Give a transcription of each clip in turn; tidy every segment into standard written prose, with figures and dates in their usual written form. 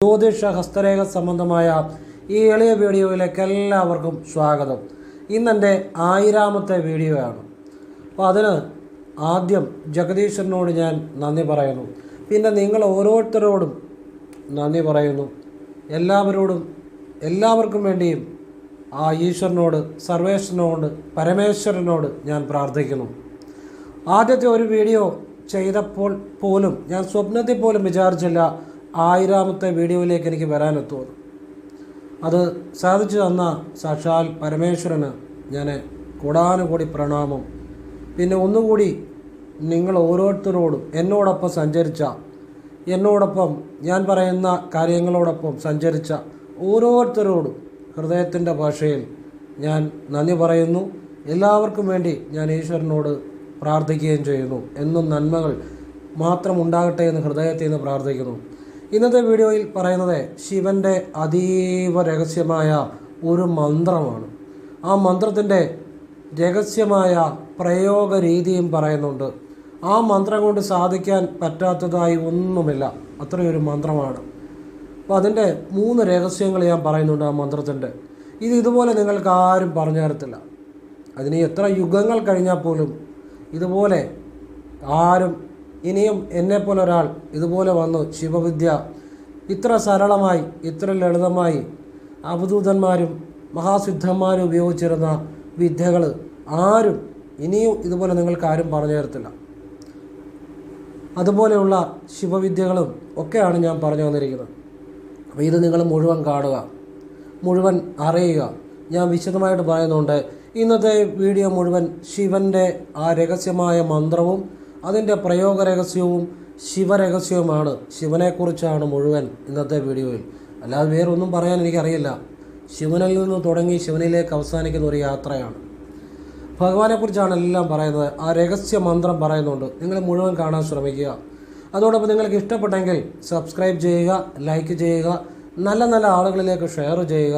ജ്യോതിഷ ഹസ്തരേഖ സംബന്ധമായ ഈ എളിയ വീഡിയോയിലേക്ക് എല്ലാവർക്കും സ്വാഗതം. ഇന്നെൻ്റെ 1000ാമത്തെ വീഡിയോയാണ്. അപ്പോൾ അതിന് ആദ്യം ജഗദീശ്വരനോട് ഞാൻ നന്ദി പറയുന്നു. പിന്നെ നിങ്ങൾ ഓരോരുത്തരോടും നന്ദി പറയുന്നു. എല്ലാവർക്കും വേണ്ടിയും ആ ഈശ്വരനോട്, സർവേശ്വരനോട്, പരമേശ്വരനോട് ഞാൻ പ്രാർത്ഥിക്കുന്നു. ആദ്യത്തെ ഒരു വീഡിയോ ചെയ്തപ്പോൾ പോലും ഞാൻ സ്വപ്നത്തിൽ പോലും വിചാരിച്ചില്ല 1000ാമത്തെ വീഡിയോയിലേക്ക് എനിക്ക് വരാനെത്തുമെന്ന്. അത് സാധിച്ചു തന്ന സാക്ഷാൽ പരമേശ്വരന് ഞാൻ കോടാനുകോടി പ്രണാമം. പിന്നെ ഒന്നുകൂടി നിങ്ങൾ ഓരോരുത്തരോടും എന്നോടൊപ്പം ഞാൻ പറയുന്ന കാര്യങ്ങളോടൊപ്പം സഞ്ചരിച്ച ഓരോരുത്തരോടും ഹൃദയത്തിൻ്റെ ഭാഷയിൽ ഞാൻ നന്ദി പറയുന്നു. എല്ലാവർക്കും വേണ്ടി ഞാൻ ഈശ്വരനോട് പ്രാർത്ഥിക്കുകയും ചെയ്യുന്നു. എന്നും നന്മകൾ മാത്രം ഉണ്ടാകട്ടെ എന്ന് ഹൃദയത്തിൽ നിന്ന് പ്രാർത്ഥിക്കുന്നു. ഇന്നത്തെ വീഡിയോയിൽ പറയുന്നത് ശിവൻ്റെ അതീവ രഹസ്യമായ ഒരു മന്ത്രമാണ്. ആ മന്ത്രത്തിൻ്റെ രഹസ്യമായ പ്രയോഗ രീതിയും പറയുന്നുണ്ട്. ആ മന്ത്രം കൊണ്ട് സാധിക്കാൻ പറ്റാത്തതായി ഒന്നുമില്ല, അത്രയൊരു മന്ത്രമാണ്. അപ്പോൾ അതിൻ്റെ 3 രഹസ്യങ്ങൾ ഞാൻ പറയുന്നുണ്ട് ആ മന്ത്രത്തിൻ്റെ. ഇതുപോലെ നിങ്ങൾക്ക് ആരും പറഞ്ഞു തരത്തില്ല. അതിന് എത്ര യുഗങ്ങൾ കഴിഞ്ഞാൽ പോലും ഇതുപോലെ ആരും ഇനിയും എന്നെപ്പോലെ ഒരാൾ ഇതുപോലെ വന്നു ശിവവിദ്യ ഇത്ര സരളമായി, ഇത്ര ലളിതമായി അവധൂതന്മാരും മഹാസിദ്ധന്മാരും ഉപയോഗിച്ചിരുന്ന വിദ്യകൾ ആരും ഇനിയും ഇതുപോലെ നിങ്ങൾക്ക് ആരും പറഞ്ഞു തരത്തില്ല. അതുപോലെയുള്ള ശിവവിദ്യകളും ഒക്കെയാണ് ഞാൻ പറഞ്ഞു വന്നിരിക്കുന്നത്. അപ്പോൾ ഇത് നിങ്ങൾ മുഴുവൻ കാണുക, മുഴുവൻ അറിയുക. ഞാൻ വിശദമായിട്ട് പറയുന്നുണ്ട്. ഇന്നത്തെ വീഡിയോ മുഴുവൻ ശിവൻ്റെ ആ രഹസ്യമായ മന്ത്രവും അതിൻ്റെ പ്രയോഗ രഹസ്യവും ശിവരഹസ്യവുമാണ്. ശിവനെക്കുറിച്ചാണ് മുഴുവൻ ഇന്നത്തെ വീഡിയോയിൽ. അല്ലാതെ വേറൊന്നും പറയാൻ എനിക്കറിയില്ല. ശിവനിൽ നിന്ന് തുടങ്ങി ശിവനിലേക്ക് അവസാനിക്കുന്ന ഒരു യാത്രയാണ്. ഭഗവാനെക്കുറിച്ചാണ് എല്ലാം പറയുന്നത്. ആ രഹസ്യ മന്ത്രം പറയുന്നുണ്ട്. നിങ്ങൾ മുഴുവൻ കാണാൻ ശ്രമിക്കുക. അതോടൊപ്പം നിങ്ങൾക്ക് ഇഷ്ടപ്പെട്ടെങ്കിൽ സബ്സ്ക്രൈബ് ചെയ്യുക, ലൈക്ക് ചെയ്യുക, നല്ല നല്ല ആളുകളിലേക്ക് ഷെയർ ചെയ്യുക.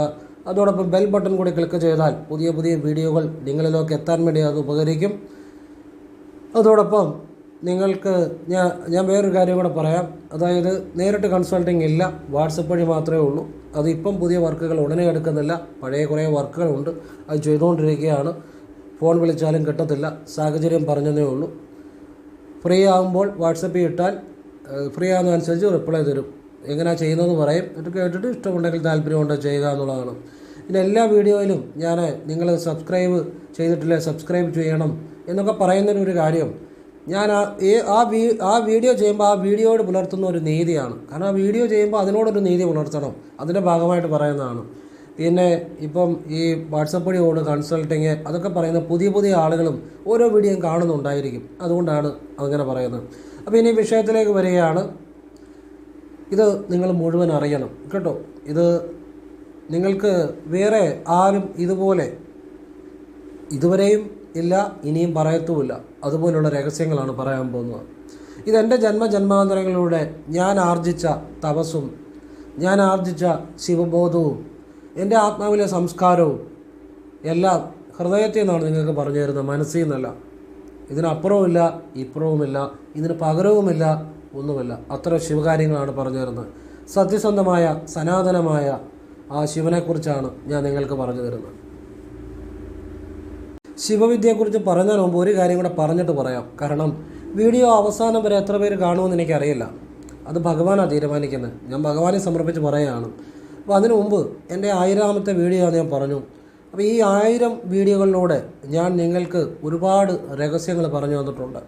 അതോടൊപ്പം ബെൽ ബട്ടൺ കൂടി ക്ലിക്ക് ചെയ്താൽ പുതിയ പുതിയ വീഡിയോകൾ നിങ്ങളിലേക്ക് എത്താൻ വേണ്ടി അത് ഉപകരിക്കും. അതോടൊപ്പം നിങ്ങൾക്ക് ഞാൻ വേറൊരു കാര്യം കൂടെ പറയാം. അതായത് നേരിട്ട് കൺസൾട്ടിങ് ഇല്ല, വാട്സപ്പ് വഴി മാത്രമേ ഉള്ളൂ. അതിപ്പം പുതിയ വർക്കുകൾ ഉടനെ എടുക്കുന്നില്ല. പഴയ കുറേ വർക്കുകളുണ്ട്, അത് ചെയ്തുകൊണ്ടിരിക്കുകയാണ്. ഫോൺ വിളിച്ചാലും കിട്ടത്തില്ല, സാഹചര്യം പറഞ്ഞതേ ഉള്ളൂ. ഫ്രീ ആകുമ്പോൾ വാട്സപ്പിൽ ഇട്ടാൽ ഫ്രീ ആകുന്നതനുസരിച്ച് റിപ്ലൈ തരും. എങ്ങനെയാണ് ചെയ്യുന്നതെന്ന് പറയും. എന്നിട്ട് കേട്ടിട്ട് ഇഷ്ടമുണ്ടെങ്കിൽ താല്പര്യമുണ്ടോ ചെയ്യുക എന്നുള്ളതാണ്. പിന്നെ എല്ലാ വീഡിയോയിലും ഞാൻ നിങ്ങൾ സബ്സ്ക്രൈബ് ചെയ്തിട്ടില്ലേ, സബ്സ്ക്രൈബ് ചെയ്യണം എന്നൊക്കെ പറയുന്നതിനൊരു കാര്യം, ഞാൻ ആ വീഡിയോ ചെയ്യുമ്പോൾ ആ വീഡിയോയോട് പുലർത്തുന്ന ഒരു നീതിയാണ്. കാരണം ആ വീഡിയോ ചെയ്യുമ്പോൾ അതിനോടൊരു നീതി പുലർത്തണം, അതിൻ്റെ ഭാഗമായിട്ട് പറയുന്നതാണ്. പിന്നെ ഇപ്പം ഈ വാട്സപ്പ് വഴിയോട് കൺസൾട്ടിങ് അതൊക്കെ പറയുന്ന പുതിയ ആളുകളും ഓരോ വീഡിയോയും കാണുന്നുണ്ടായിരിക്കും. അതുകൊണ്ടാണ് അങ്ങനെ പറയുന്നത്. അപ്പോൾ ഇനി വിഷയത്തിലേക്ക് വരികയാണ്. ഇത് നിങ്ങൾ മുഴുവൻ അറിയണം കേട്ടോ. ഇത് നിങ്ങൾക്ക് വേറെ ആരും ഇതുപോലെ ഇതുവരെയും ഇല്ല, ഇനിയും പറയത്തുമില്ല. അതുപോലുള്ള രഹസ്യങ്ങളാണ് പറയാൻ പോകുന്നത്. ഇതെൻ്റെ ജന്മജന്മാന്തരങ്ങളിലൂടെ ഞാൻ ആർജിച്ച തപസ്സും ഞാൻ ആർജിച്ച ശിവബോധവും എൻ്റെ ആത്മാവിലെ സംസ്കാരവും എല്ലാം ഹൃദയത്തിൽ നിന്നാണ് നിങ്ങൾക്ക് പറഞ്ഞു തരുന്നത്, മനസ്സിൽ നിന്നല്ല. ഇതിനപ്പുറവുമില്ല, ഇപ്പുറവുമില്ല, ഇതിന് പകരവുമില്ല, ഒന്നുമില്ല. അത്ര ശിവകാര്യങ്ങളാണ് പറഞ്ഞു തരുന്നത്. സത്യസന്ധമായ സനാതനമായ ആ ശിവനെക്കുറിച്ചാണ് ഞാൻ നിങ്ങൾക്ക് പറഞ്ഞു തരുന്നത്. ശിവവിദ്യയെക്കുറിച്ച് പറഞ്ഞതിന് മുമ്പ് ഒരു കാര്യം കൂടെ പറഞ്ഞിട്ട് പറയാം. കാരണം വീഡിയോ അവസാനം വരെ എത്ര പേര് കാണുമെന്ന് എനിക്കറിയില്ല. അത് ഭഗവാനാണ് തീരുമാനിക്കുന്നത്. ഞാൻ ഭഗവാനെ സമർപ്പിച്ച് പറയുകയാണ്. അപ്പോൾ അതിനു മുമ്പ് എൻ്റെ 1000ാമത്തെ വീഡിയോ ആണ് ഞാൻ പറഞ്ഞു. അപ്പോൾ ഈ 1000 വീഡിയോകളിലൂടെ ഞാൻ നിങ്ങൾക്ക് ഒരുപാട് രഹസ്യങ്ങൾ പറഞ്ഞു തന്നിട്ടുണ്ട്.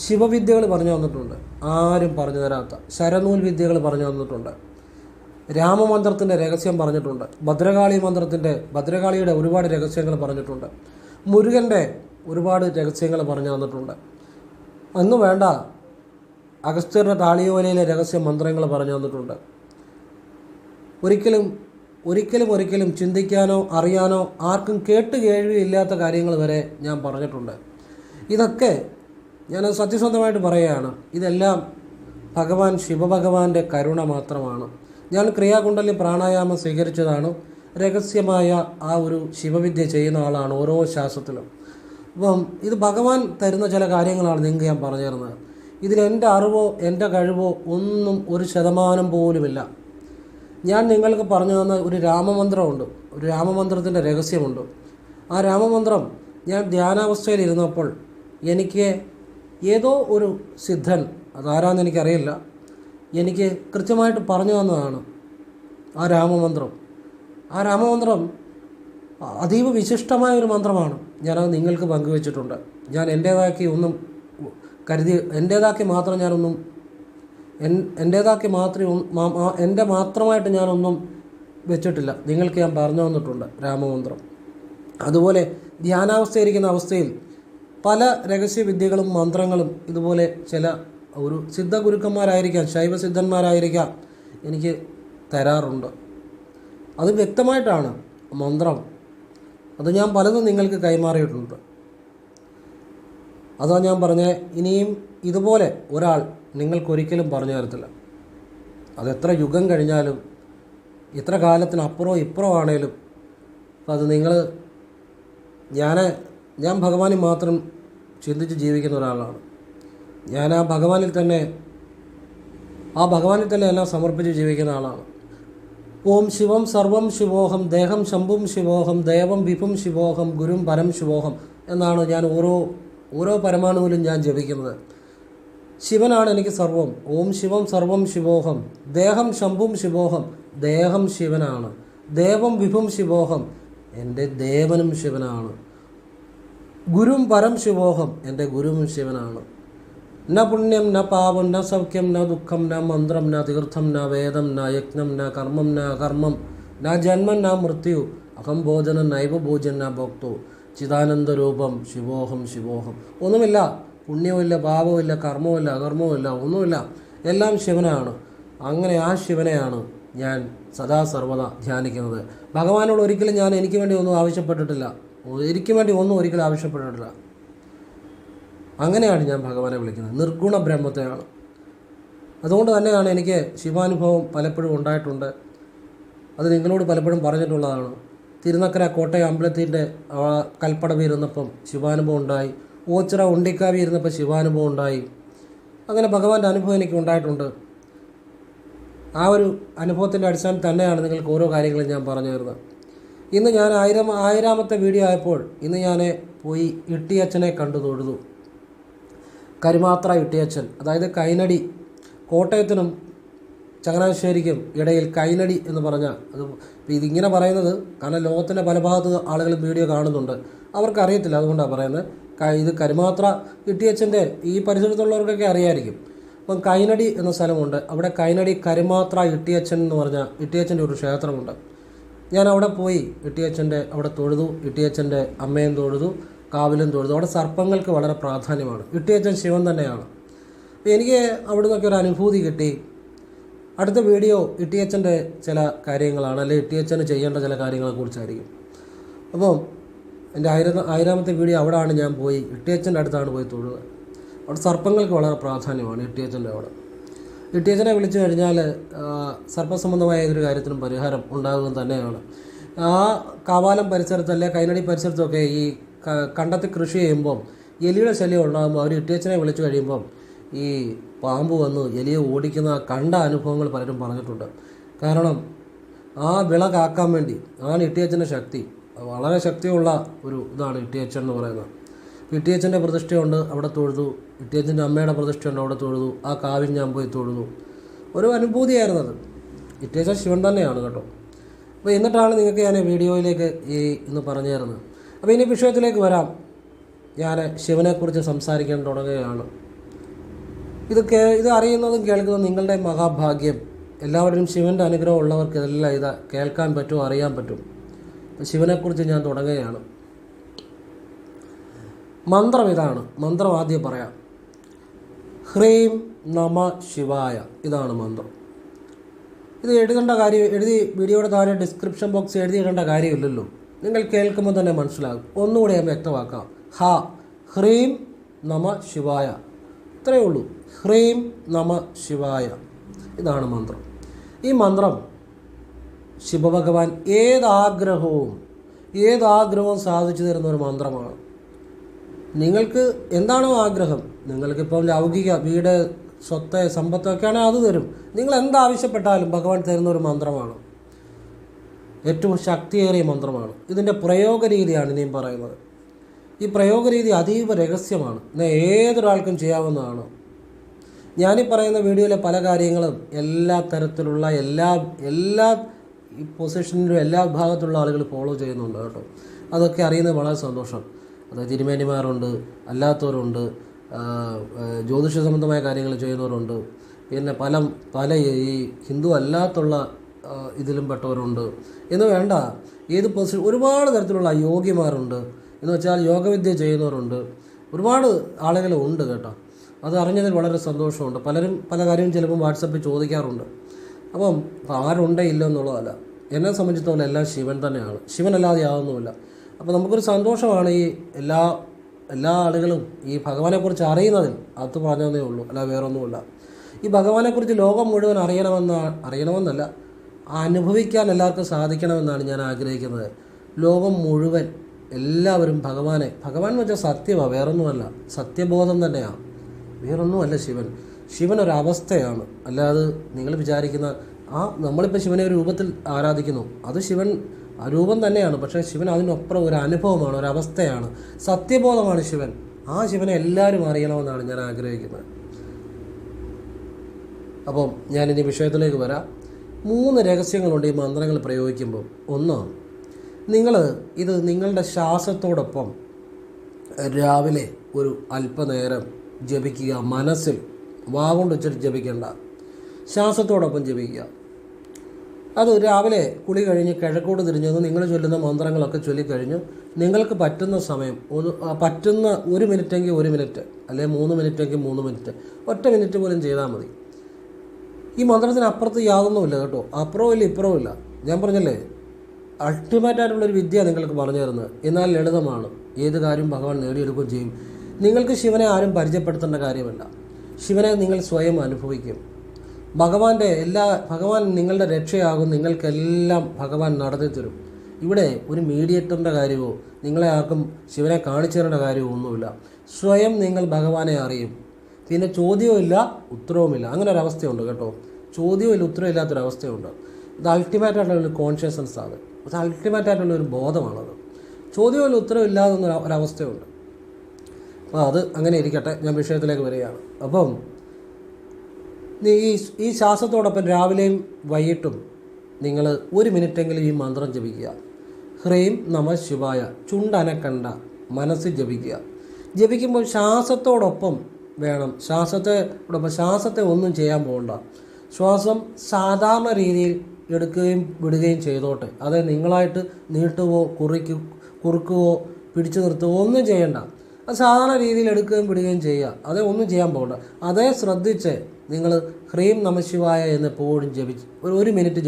ശിവവിദ്യകൾ പറഞ്ഞു തന്നിട്ടുണ്ട്, ആരും പറഞ്ഞു തരാത്ത ശരനൂൽ വിദ്യകൾ പറഞ്ഞു തന്നിട്ടുണ്ട്. രാമമന്ത്രത്തിൻ്റെ രഹസ്യം പറഞ്ഞിട്ടുണ്ട്. ഭദ്രകാളിയുടെ ഒരുപാട് രഹസ്യങ്ങൾ പറഞ്ഞിട്ടുണ്ട്. മുരുകൻ്റെ ഒരുപാട് രഹസ്യങ്ങൾ പറഞ്ഞു തന്നിട്ടുണ്ട്. അന്ന് വേണ്ട അഗസ്ത്യരുടെ താളിയോലയിലെ രഹസ്യ മന്ത്രങ്ങൾ പറഞ്ഞു തന്നിട്ടുണ്ട്. ഒരിക്കലും ചിന്തിക്കാനോ അറിയാനോ ആർക്കും കേൾവിയില്ലാത്ത കാര്യങ്ങൾ വരെ ഞാൻ പറഞ്ഞിട്ടുണ്ട്. ഇതൊക്കെ ഞാൻ സത്യസന്ധമായിട്ട് പറയുകയാണ്. ഇതെല്ലാം ശിവഭഗവാന്റെ കരുണ മാത്രമാണ്. ഞാൻ ക്രിയാകുണ്ടലിൽ പ്രാണായാമം സ്വീകരിച്ചതാണ്. രഹസ്യമായ ആ ഒരു ശിവവിദ്യ ചെയ്യുന്ന ആളാണ് ഓരോ ശാസ്ത്രത്തിലും. അപ്പം ഇത് ഭഗവാൻ തരുന്ന ചില കാര്യങ്ങളാണ് നിങ്ങൾക്ക് ഞാൻ പറഞ്ഞു തരുന്നത്. ഇതിലെൻ്റെ അറിവോ എൻ്റെ കഴിവോ ഒന്നും 1% പോലുമില്ല. ഞാൻ നിങ്ങൾക്ക് പറഞ്ഞു തന്ന ഒരു രാമമന്ത്രമുണ്ട്, ഒരു രാമമന്ത്രത്തിൻ്റെ രഹസ്യമുണ്ട്. ആ രാമമന്ത്രം ഞാൻ ധ്യാനാവസ്ഥയിലിരുന്നപ്പോൾ എനിക്ക് ഏതോ ഒരു സിദ്ധൻ, അതാരാന്ന് എനിക്കറിയില്ല, എനിക്ക് കൃത്യമായിട്ട് പറഞ്ഞു തന്നതാണ് ആ രാമമന്ത്രം. ആ രാമമന്ത്രം അതീവ വിശിഷ്ടമായൊരു മന്ത്രമാണ്. ഞാനത് നിങ്ങൾക്ക് പങ്കുവച്ചിട്ടുണ്ട്. ഞാൻ എൻ്റേതാക്കി ഒന്നും കരുതി, എൻ്റേതാക്കി മാത്രമായിട്ട് ഞാനൊന്നും വെച്ചിട്ടില്ല. നിങ്ങൾക്ക് ഞാൻ പറഞ്ഞു തന്നിട്ടുണ്ട് രാമമന്ത്രം. അതുപോലെ ധ്യാനാവസ്ഥയിരിക്കുന്ന അവസ്ഥയിൽ പല രഹസ്യവിദ്യകളും മന്ത്രങ്ങളും ഇതുപോലെ ചില ഒരു സിദ്ധഗുരുക്കന്മാരായിരിക്കാം, ശൈവസിദ്ധന്മാരായിരിക്കാം എനിക്ക് തരാറുണ്ട്. അത് വ്യക്തമായിട്ടാണ് മന്ത്രം. അത് ഞാൻ പലതും നിങ്ങൾക്ക് കൈമാറിയിട്ടുണ്ട്. അതാ ഞാൻ പറഞ്ഞത്, ഇനിയും ഇതുപോലെ ഒരാൾ നിങ്ങൾക്കൊരിക്കലും പറഞ്ഞു തരത്തില്ല. അതെത്ര യുഗം കഴിഞ്ഞാലും എത്ര കാലത്തിനപ്പുറവും ഇപ്പുറവും ആണേലും അത് ഞാൻ ഭഗവാനിൽ മാത്രം ചിന്തിച്ച് ജീവിക്കുന്ന ഒരാളാണ്. ഞാൻ ആ ഭഗവാനിൽ തന്നെ എല്ലാം സമർപ്പിച്ച് ജീവിക്കുന്ന ആളാണ്. ഓം ശിവം സർവം ശിവോഹം, ദേഹം ശംഭും ശിവോഹം, ദേവം വിഭും ശിവോഹം, ഗുരും പരം ശിവോഹം എന്നാണ് ഞാൻ ഓരോ പരമാണുവിലും ഞാൻ ജപിക്കുന്നത്. ശിവനാണ് എനിക്ക് സർവം. ഓം ശിവം സർവം ശിവോഹം, ദേഹം ശംഭും ശിവോഹം, ദേഹം ശിവനാണ്, ദേവം വിഭും ശിവോഹം, എൻ്റെ ദേവനും ശിവനാണ്, ഗുരും പരം ശിവോഹം, എൻ്റെ ഗുരുവും ശിവനാണ്. ന പുണ്യം ന പാപം ന സൗഖ്യം ന ദുഃഖം ന മന്ത്രം ന തീർത്ഥം ന വേദം ന യജ്ഞം ന കർമ്മം ന അകർമ്മം ന ജന്മം ന മൃത്യു അഹം ഭോജനം നൈവ ഭോജൻ ന ഭോക്തോ ചിദാനന്ദരൂപം ശിവോഹം ശിവോഹം. ഒന്നുമില്ല, പുണ്യവുമില്ല, പാപവുമില്ല, കർമ്മവുമില്ല, അകർമ്മവുമില്ല, ഒന്നുമില്ല, എല്ലാം ശിവനാണ്. അങ്ങനെ ആ ശിവനെയാണ് ഞാൻ സദാ സർവ്വത ധ്യാനിക്കുന്നത്. ഭഗവാനോട് ഒരിക്കലും ഞാൻ എനിക്ക് വേണ്ടി ഒന്നും ആവശ്യപ്പെട്ടിട്ടില്ല, ഒരിക്കലും ആവശ്യപ്പെട്ടിട്ടില്ല. അങ്ങനെയാണ് ഞാൻ ഭഗവാനെ വിളിക്കുന്നത്, നിർഗുണ ബ്രഹ്മത്തെയാണ്. അതുകൊണ്ട് തന്നെയാണ് എനിക്ക് ശിവാനുഭവം പലപ്പോഴും ഉണ്ടായിട്ടുണ്ട്. അത് നിങ്ങളോട് പലപ്പോഴും പറഞ്ഞിട്ടുള്ളതാണ്. തിരുനക്കര കോട്ടയം അമ്പലത്തിൻ്റെ കൽപ്പടവ് ഇരുന്നപ്പം ശിവാനുഭവം ഉണ്ടായി, ഓച്ചിറ ഉണ്ടിക്കാവി ഇരുന്നപ്പോൾ ശിവാനുഭവം ഉണ്ടായി. അങ്ങനെ ഭഗവാന്റെ അനുഭവം എനിക്ക് ഉണ്ടായിട്ടുണ്ട്. ആ ഒരു അനുഭവത്തിൻ്റെ അടിസ്ഥാനത്തിൽ തന്നെയാണ് നിങ്ങൾക്ക് ഓരോ കാര്യങ്ങളും ഞാൻ പറഞ്ഞു തരുന്നത്. ഇന്ന് ഞാൻ ആയിരാമത്തെ വീഡിയോ ആയപ്പോൾ ഇന്ന് ഞാൻ പോയി ഇട്ടിയച്ഛനെ കണ്ടു തൊഴുതു. കരുമാത്ര ഇട്ടിയച്ഛൻ, അതായത് കൈനടി, കോട്ടയത്തിനും ചങ്ങനാശ്ശേരിക്കും ഇടയിൽ കൈനടി എന്ന് പറഞ്ഞാൽ ഇതിങ്ങനെ പറയുന്നത് കാരണം ലോകത്തിൻ്റെ പല ഭാഗത്ത് ആളുകൾ വീഡിയോ കാണുന്നുണ്ട്, അവർക്കറിയത്തില്ല, അതുകൊണ്ടാണ് പറയുന്നത്. ഇത് കരുമാത്ര ഇട്ടിയച്ഛൻ്റെ ഈ പരിസരത്തുള്ളവർക്കൊക്കെ അറിയാമായിരിക്കും. അപ്പം കൈനടി എന്ന സ്ഥലമുണ്ട്, അവിടെ കൈനടി കരുമാത്ര ഇട്ടിയച്ഛൻ എന്ന് പറഞ്ഞാൽ ഇട്ടിയച്ഛൻ്റെ ഒരു ക്ഷേത്രമുണ്ട്. ഞാൻ അവിടെ പോയി ഇട്ടിയച്ഛൻ്റെ അവിടെ തൊഴുതു, ഇട്ടിയച്ഛൻ്റെ അമ്മയും തൊഴുതു, കാവിലും തൊഴുതു. അവിടെ സർപ്പങ്ങൾക്ക് വളരെ പ്രാധാന്യമാണ്. ഇട്ടിയച്ഛൻ ശിവൻ തന്നെയാണ്. അപ്പോൾ എനിക്ക് അവിടെ നിന്നൊക്കെ ഒരു അനുഭൂതി കിട്ടി. അടുത്ത വീഡിയോ ഇട്ടിയച്ഛൻ്റെ ചില കാര്യങ്ങളാണ്, അല്ലെങ്കിൽ ഇട്ടിയച്ഛന് ചെയ്യേണ്ട ചില കാര്യങ്ങളെക്കുറിച്ചായിരിക്കും. അപ്പോൾ എൻ്റെ ആയിരാമത്തെ വീഡിയോ അവിടെയാണ് ഞാൻ പോയി ഇട്ടിയച്ഛൻ്റെ അടുത്താണ് പോയി തൊഴുന്നത്. അവിടെ സർപ്പങ്ങൾക്ക് വളരെ പ്രാധാന്യമാണ് ഇട്ടിയച്ഛൻ്റെ അവിടെ. ഇട്ടിയച്ഛനെ വിളിച്ചു കഴിഞ്ഞാൽ സർപ്പസംബന്ധമായ ഏതൊരു കാര്യത്തിനും പരിഹാരം ഉണ്ടാകുക തന്നെയാണ്. ആ കാവാലം പരിസരത്തല്ലേ കൈനടി പരിസരത്തൊക്കെ ഈ കണ്ടത്തിൽ കൃഷി ചെയ്യുമ്പം എലിയുടെ ശല്യം ഉണ്ടാകുമ്പോൾ അവർ ഇട്ടിയച്ഛനെ വിളിച്ചു കഴിയുമ്പം ഈ പാമ്പ് വന്ന് എലിയെ ഓടിക്കുന്ന കണ്ട അനുഭവങ്ങൾ പലരും പറഞ്ഞിട്ടുണ്ട്. കാരണം ആ വിള കാക്കാൻ വേണ്ടി ആണ് ഇട്ടിയച്ഛൻ്റെ ശക്തി. വളരെ ശക്തിയുള്ള ഒരു ഇതാണ് ഇട്ടിയച്ഛൻ എന്ന് പറയുന്നത്. ഇട്ടിയച്ഛൻ്റെ പ്രതിഷ്ഠയുണ്ട്, അവിടെ തൊഴുതു. ഇട്ടിയച്ഛൻ്റെ അമ്മയുടെ പ്രതിഷ്ഠയുണ്ട്, അവിടെ തൊഴുതു. ആ കാവിൽ ഞാൻ പോയി തൊഴുതു. ഒരു അനുഭൂതിയായിരുന്നു അത്. ഇട്ടിയച്ഛൻ ശിവൻ തന്നെയാണ് കേട്ടോ. അപ്പോൾ എന്നിട്ടാണ് നിങ്ങൾക്ക് ഞാൻ വീഡിയോയിലേക്ക് ഇന്ന് പറഞ്ഞു തരുന്നത്. അപ്പോൾ ഇനി വിഷയത്തിലേക്ക് വരാം. ഞാൻ ശിവനെക്കുറിച്ച് സംസാരിക്കാൻ തുടങ്ങുകയാണ്. ഇത് അറിയുന്നതും കേൾക്കുന്നതും നിങ്ങളുടെ മഹാഭാഗ്യം. എല്ലാവരും ശിവൻ്റെ അനുഗ്രഹം ഉള്ളവർക്ക് ഇതെല്ലാം ഇത് കേൾക്കാൻ പറ്റും, അറിയാൻ പറ്റും. ശിവനെക്കുറിച്ച് ഞാൻ തുടങ്ങുകയാണ്. മന്ത്രം ഇതാണ്. മന്ത്രം ആദ്യം പറയാം. ഹ്രീം നമ ശിവായ, ഇതാണ് മന്ത്രം. ഇത് എഴുതി വീഡിയോയുടെ താഴെ ഡിസ്ക്രിപ്ഷൻ ബോക്സ് എഴുതിയിടേണ്ട കാര്യമില്ലല്ലോ. നിങ്ങൾ കേൾക്കുമ്പോൾ തന്നെ മനസ്സിലാകും. ഒന്നുകൂടി ഞാൻ വ്യക്തമാക്കാം. ഹ്രീം നമ ശിവായ, ഇത്രയേ ഉള്ളൂ. ഹ്രീം നമ ശിവായ, ഇതാണ് മന്ത്രം. ഈ മന്ത്രം ശിവഭഗവാൻ ഏതാഗ്രഹവും സാധിച്ചു തരുന്ന ഒരു മന്ത്രമാണ്. നിങ്ങൾക്ക് എന്താണോ ആഗ്രഹം, നിങ്ങൾക്കിപ്പം ലൗകിക വീട്, സ്വത്ത്, സമ്പത്തൊക്കെയാണെങ്കിൽ അത് തരും. നിങ്ങൾ എന്താവശ്യപ്പെട്ടാലും ഭഗവാൻ തരുന്ന ഒരു മന്ത്രമാണ്. ഏറ്റവും ശക്തിയേറിയ മന്ത്രമാണ്. ഇതിൻ്റെ പ്രയോഗ രീതിയാണ് ഇനിയും പറയുന്നത്. ഈ പ്രയോഗ രീതി അതീവ രഹസ്യമാണ്. എന്നാൽ ഏതൊരാൾക്കും ചെയ്യാവുന്നതാണ്. ഞാനീ പറയുന്ന വീഡിയോയിലെ പല കാര്യങ്ങളും എല്ലാ തരത്തിലുള്ള എല്ലാ ഈ പൊസിഷനിലും എല്ലാ വിഭാഗത്തിലുള്ള ആളുകൾ ഫോളോ ചെയ്യുന്നുണ്ട് കേട്ടോ. അതൊക്കെ അറിയുന്നത് വളരെ സന്തോഷം. അത് തിരുമേനിമാരുണ്ട്, അല്ലാത്തവരുണ്ട്, ജ്യോതിഷ സംബന്ധമായ കാര്യങ്ങൾ ചെയ്യുന്നവരുണ്ട്, പിന്നെ പല ഈ ഹിന്ദു അല്ലാത്തുള്ള ഇതിലും പെട്ടവരുണ്ട് എന്ന് വേണ്ട, ഏത് പൊസിഷൻ ഒരുപാട് തരത്തിലുള്ള യോഗ്യമാരുണ്ട്. എന്ന് വെച്ചാൽ യോഗവിദ്യ ചെയ്യുന്നവരുണ്ട്, ഒരുപാട് ആളുകളുണ്ട് കേട്ടോ. അത് അറിഞ്ഞതിൽ വളരെ സന്തോഷമുണ്ട്. പലരും പല കാര്യം ചിലപ്പം വാട്സപ്പിൽ ചോദിക്കാറുണ്ട്. അപ്പം ആരുണ്ടേ ഇല്ല എന്നുള്ളതല്ല, എന്നെ സംബന്ധിച്ചിടത്തോളം എല്ലാം ശിവൻ തന്നെയാണ്, ശിവനല്ലാതെ ആവുന്നുമില്ല. അപ്പോൾ നമുക്കൊരു സന്തോഷമാണ് ഈ എല്ലാ ആളുകളും ഈ ഭഗവാനെക്കുറിച്ച് അറിയുന്നതിൽ. അത് പറഞ്ഞതേ ഉള്ളൂ, അല്ല വേറൊന്നുമില്ല. ഈ ഭഗവാനെക്കുറിച്ച് ലോകം മുഴുവൻ അറിയണമെന്നല്ല, അനുഭവിക്കാൻ എല്ലാവർക്കും സാധിക്കണമെന്നാണ് ഞാൻ ആഗ്രഹിക്കുന്നത്. ലോകം മുഴുവൻ എല്ലാവരും ഭഗവാൻ എന്ന് വെച്ചാൽ സത്യമാണ്, വേറൊന്നുമല്ല. സത്യബോധം തന്നെയാണ്, വേറൊന്നുമല്ല ശിവൻ ഒരവസ്ഥയാണ്. അല്ലാതെ നിങ്ങൾ വിചാരിക്കുന്ന നമ്മളിപ്പോൾ ശിവനെ ഒരു രൂപത്തിൽ ആരാധിക്കുന്നു, അത് ശിവൻ ആ രൂപം തന്നെയാണ്. പക്ഷേ ശിവൻ അതിനപ്പുറം ഒരു അനുഭവമാണ്, ഒരവസ്ഥയാണ്, സത്യബോധമാണ് ശിവൻ. ആ ശിവനെ എല്ലാവരും അറിയണമെന്നാണ് ഞാൻ ആഗ്രഹിക്കുന്നത്. അപ്പം ഞാനിനി വിഷയത്തിലേക്ക് വരാം. 3 രഹസ്യങ്ങളുണ്ട് ഈ മന്ത്രങ്ങൾ പ്രയോഗിക്കുമ്പോൾ. ഒന്ന്, ഇത് നിങ്ങളുടെ ശ്വാസത്തോടൊപ്പം രാവിലെ ഒരു അല്പനേരം ജപിക്കുക. മനസ്സിൽ വാഗൊണ്ട് വെച്ചിട്ട് ജപിക്കേണ്ട, ശ്വാസത്തോടൊപ്പം ജപിക്കുക. അത് രാവിലെ കുളി കഴിഞ്ഞ് കിഴക്കോട് തിരിഞ്ഞത് നിങ്ങൾ ചൊല്ലുന്ന മന്ത്രങ്ങളൊക്കെ ചൊല്ലിക്കഴിഞ്ഞ് നിങ്ങൾക്ക് പറ്റുന്ന സമയം പറ്റുന്ന 1 മിനിറ്റെങ്കിൽ 1 മിനിറ്റ്, അല്ലെങ്കിൽ 3 മിനിറ്റെങ്കിൽ 3 മിനിറ്റ്, ഒറ്റ മിനിറ്റ് പോലും ചെയ്താൽ മതി. ഈ മന്ത്രത്തിന് അപ്പുറത്ത് യാതൊന്നുമില്ല കേട്ടോ, അപ്പുറവും ഇല്ല ഇപ്പുറവും ഇല്ല. ഞാൻ പറഞ്ഞല്ലേ, അൾട്ടിമേറ്റായിട്ടുള്ളൊരു വിദ്യ നിങ്ങൾക്ക് പറഞ്ഞു തരുന്നത്. എന്നാൽ ലളിതമാണ്, ഏത് കാര്യവും ഭഗവാൻ നേടിയെടുക്കുകയും ചെയ്യും. നിങ്ങൾക്ക് ശിവനെ ആരും പരിചയപ്പെടുത്തേണ്ട കാര്യമല്ല, ശിവനെ നിങ്ങൾ സ്വയം അനുഭവിക്കും. ഭഗവാൻ നിങ്ങളുടെ രക്ഷയാകും. നിങ്ങൾക്കെല്ലാം ഭഗവാൻ നടത്തി തരും. ഇവിടെ ഒരു മീഡിയേറ്ററിൻ്റെ കാര്യമോ നിങ്ങളെ ആർക്കും ശിവനെ കാണിച്ചു തരേണ്ട കാര്യമോ ഒന്നുമില്ല. സ്വയം നിങ്ങൾ ഭഗവാനെ അറിയും. പിന്നെ ചോദ്യവുമില്ല ഉത്തരവുമില്ല, അങ്ങനെ ഒരവസ്ഥയുണ്ട് കേട്ടോ. ചോദ്യവും ഇല്ല ഉത്തരവും ഇല്ലാത്തൊരവസ്ഥയുണ്ട്. ഇത് അൾട്ടിമേറ്റായിട്ടുള്ളൊരു കോൺഷ്യസ്നസ് ആണ്, അത് അൾട്ടിമേറ്റായിട്ടുള്ളൊരു ബോധമാണത്. ചോദ്യവും ഉത്തരവും ഇല്ലാതെ ഒരവസ്ഥയുണ്ട്. അപ്പോൾ അത് അങ്ങനെ ഇരിക്കട്ടെ, ഞാൻ വിഷയത്തിലേക്ക് വരികയാണ്. അപ്പം ഈ ശ്വാസത്തോടൊപ്പം രാവിലെയും വൈകിട്ടും നിങ്ങൾ 1 മിനിറ്റെങ്കിലും ഈ മന്ത്രം ജപിക്കുക. ഹ്രീം നമ ശിവായ, ചുണ്ടനക്കണ്ട, മനസ്സിൽ ജപിക്കുക. ജപിക്കുമ്പോൾ ശ്വാസത്തോടൊപ്പം വേണം, ശ്വാസത്തെ ഒന്നും ചെയ്യാൻ പോകണ്ട. ശ്വാസം സാധാരണ രീതിയിൽ എടുക്കുകയും വിടുകയും ചെയ്തോട്ടെ. അത് നിങ്ങളായിട്ട് നീട്ടുകയോ കുറുക്കുകയോ പിടിച്ചു നിർത്തുകയോ ഒന്നും ചെയ്യണ്ട. അത് സാധാരണ രീതിയിൽ എടുക്കുകയും വിടുകയും ചെയ്യുക, അതേ ഒന്നും ചെയ്യാൻ പോകണ്ട. അതേ ശ്രദ്ധിച്ച് നിങ്ങൾ ഹ്രീം നമശിവായ എന്ന് എപ്പോഴും ജപിച്ച് 1 മിനിറ്റ്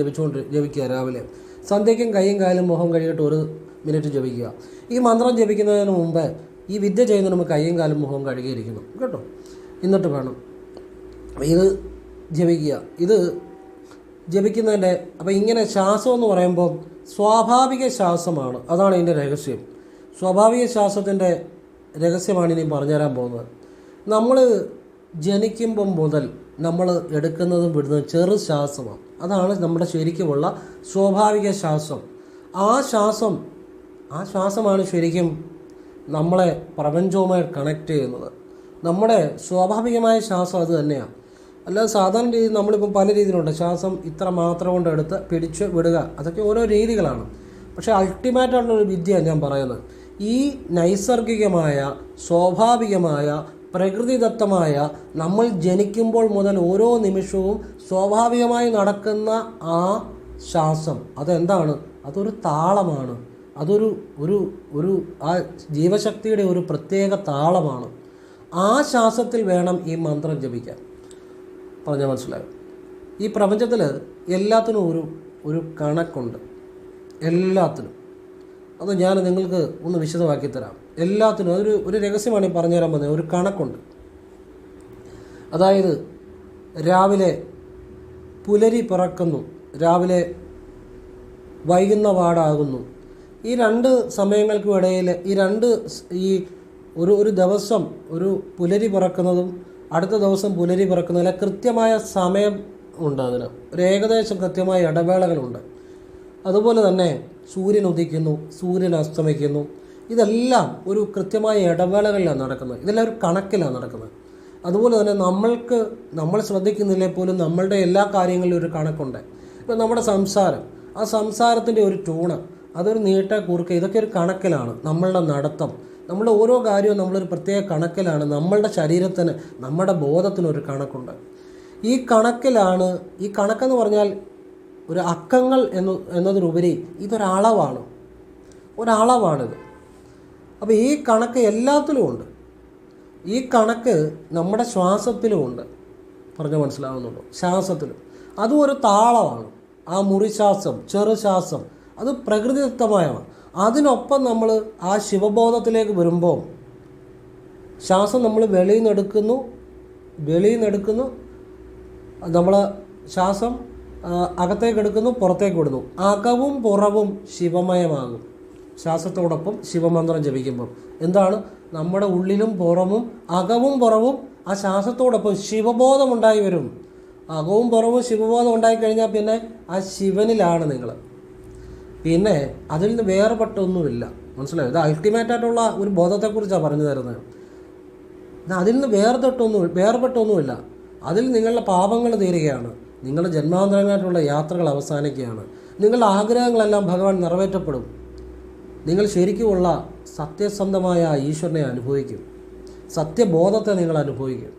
ജപിക്കുക. രാവിലെ സന്ധ്യയ്ക്കും കൈയും കാലും മുഖം കഴുകിയിട്ട് 1 മിനിറ്റ് ജപിക്കുക. ഈ മന്ത്രം ജപിക്കുന്നതിന് മുമ്പ്, ഈ വിദ്യ ചെയ്യുന്നതിന് മുമ്പ് കൈയും കാലും മുഖവും കഴുകിയിരിക്കണം കേട്ടോ. എന്നിട്ട് വേണം ഇത് ജപിക്കുക. ഇത് ജപിക്കുന്നതിൻ്റെ അപ്പോൾ ഇങ്ങനെ ശ്വാസം എന്ന് പറയുമ്പോൾ സ്വാഭാവിക ശ്വാസമാണ്, അതാണ് ഇതിൻ്റെ രഹസ്യം. സ്വാഭാവിക ശ്വാസത്തിൻ്റെ രഹസ്യമാണ് ഇനി പറഞ്ഞുതരാൻ പോകുന്നത്. നമ്മൾ ജനിക്കുമ്പം മുതൽ നമ്മൾ എടുക്കുന്നതും വിടുന്നതും ചെറു ശ്വാസമാണ്. അതാണ് നമ്മുടെ ശരിക്കുമുള്ള സ്വാഭാവിക ശ്വാസം. ആ ശ്വാസമാണ് ശരിക്കും നമ്മളെ പ്രപഞ്ചവുമായി കണക്ട് ചെയ്യുന്നത്. നമ്മുടെ സ്വാഭാവികമായ ശ്വാസം അത് തന്നെയാണ്. അല്ലാതെ സാധാരണ രീതിയിൽ നമ്മളിപ്പോൾ പല രീതിയിലുണ്ട്. ശ്വാസം ഇത്ര മാത്രം കൊണ്ട് എടുത്ത് പിടിച്ച് വിടുക, അതൊക്കെ ഓരോ രീതികളാണ്. പക്ഷേ അൾട്ടിമേറ്റായിട്ടുള്ളൊരു വിദ്യയാണ് ഞാൻ പറയുന്നത്. ഈ നൈസർഗികമായ സ്വാഭാവികമായ പ്രകൃതിദത്തമായ നമ്മൾ ജനിക്കുമ്പോൾ മുതൽ ഓരോ നിമിഷവും സ്വാഭാവികമായി നടക്കുന്ന ആ ശ്വാസം അതെന്താണ്? അതൊരു താളമാണ്. അതൊരു ആ ജീവശക്തിയുടെ ഒരു പ്രത്യേക താളമാണ്. ആ ശ്വാസത്തിൽ വേണം ഈ മന്ത്രം ജപിക്കാൻ. പറഞ്ഞാൽ മനസ്സിലായോ? ഈ പ്രപഞ്ചത്തിൽ എല്ലാത്തിനും ഒരു കണക്കുണ്ട്, എല്ലാത്തിനും. അത് ഞാൻ നിങ്ങൾക്ക് ഒന്ന് വിശദമാക്കി തരാം. എല്ലാത്തിനും ഒരു രഹസ്യമാണ് ഈ പറഞ്ഞുതരാൻ പോകുന്നത്. ഒരു കണക്കുണ്ട്. അതായത് രാവിലെ പുലരി പിറക്കുന്നു, രാവിലെ വൈകുന്ന പാടാകുന്നു. ഈ 2 സമയങ്ങൾക്കും ഇടയിൽ ഈ ഒരു ദിവസം ഒരു പുലരി പിറക്കുന്നതും അടുത്ത ദിവസം പുലരി പിറക്കുന്നതിലെ കൃത്യമായ സമയം ഉണ്ട്. അതിന് ഒരു ഏകദേശം കൃത്യമായ ഇടവേളകളുണ്ട്. അതുപോലെ തന്നെ സൂര്യൻ ഉദിക്കുന്നു, സൂര്യൻ അസ്തമിക്കുന്നു. ഇതെല്ലാം ഒരു കൃത്യമായ ഇടവേളകളിലാണ് നടക്കുന്നത്. ഇതെല്ലാം ഒരു കണക്കിലാണ് നടക്കുന്നത്. അതുപോലെ തന്നെ നമ്മൾ ശ്രദ്ധിക്കുന്നില്ലേ പോലും നമ്മളുടെ എല്ലാ കാര്യങ്ങളിലും ഒരു കണക്കുണ്ട്. ഇപ്പം നമ്മുടെ സംസാരം, ആ സംസാരത്തിൻ്റെ ഒരു ടൂണ്, അതൊരു നീട്ട കുറുക്ക്, ഇതൊക്കെ ഒരു കണക്കിലാണ്. നമ്മളുടെ നടത്തം, നമ്മുടെ ഓരോ കാര്യവും നമ്മളൊരു പ്രത്യേക കണക്കിലാണ്. നമ്മളുടെ ശരീരത്തിന്, നമ്മുടെ ബോധത്തിനൊരു കണക്കുണ്ട്. ഈ കണക്കെന്ന് പറഞ്ഞാൽ ഒരു അക്കങ്ങൾ എന്നതിനുപരി ഒരളവാണിത്. അപ്പോൾ ഈ കണക്ക് എല്ലാത്തിലും ഉണ്ട്. ഈ കണക്ക് നമ്മുടെ ശ്വാസത്തിലുമുണ്ട്. പറഞ്ഞാൽ മനസ്സിലാവുന്നുണ്ടോ? ശ്വാസത്തിലും അതും ഒരു താളമാണ്. ആ മുറിശ്വാസം, ചെറുശ്വാസം, അത് പ്രകൃതിദത്തമായതാണ്. അതിനൊപ്പം നമ്മൾ ആ ശിവബോധത്തിലേക്ക് വരുമ്പോൾ ശ്വാസം നമ്മൾ വെളിയിൽ നിന്ന് എടുക്കുന്നു, നമ്മൾ ശ്വാസം അകത്തേക്ക് എടുക്കുന്നു, പുറത്തേക്ക് വിടുന്നു. അകവും പുറവും ശിവമയമാകും. ശ്വാസത്തോടൊപ്പം ശിവമന്ത്രം ജപിക്കുമ്പോൾ എന്താണ്? നമ്മുടെ ഉള്ളിലും പുറവും, അകവും പുറവും ആ ശ്വാസത്തോടൊപ്പം ശിവബോധം ഉണ്ടായി വരും. അകവും പുറവും ശിവബോധം ഉണ്ടായിക്കഴിഞ്ഞാൽ പിന്നെ ആ ശിവനിലാണ് നിങ്ങൾ. പിന്നെ അതിൽ നിന്ന് വേർപെട്ടൊന്നുമില്ല. മനസ്സിലായോ? ഇത് അൾട്ടിമേറ്റായിട്ടുള്ള ഒരു ബോധത്തെക്കുറിച്ചാണ് പറഞ്ഞു തരുന്നത്. അതിൽ നിന്ന് വേർപെട്ടൊന്നുമില്ല. അതിൽ നിങ്ങളുടെ പാപങ്ങൾ തീരുകയാണ്. നിങ്ങളുടെ ജന്മാന്തരങ്ങളായിട്ടുള്ള യാത്രകൾ അവസാനിക്കുകയാണ്. നിങ്ങളുടെ ആഗ്രഹങ്ങളെല്ലാം ഭഗവാൻ നിറവേറ്റപ്പെടും. നിങ്ങൾ ശരിക്കുമുള്ള സത്യസന്ധമായ ഈശ്വരനെ അനുഭവിക്കും. സത്യബോധത്തെ നിങ്ങൾ അനുഭവിക്കും.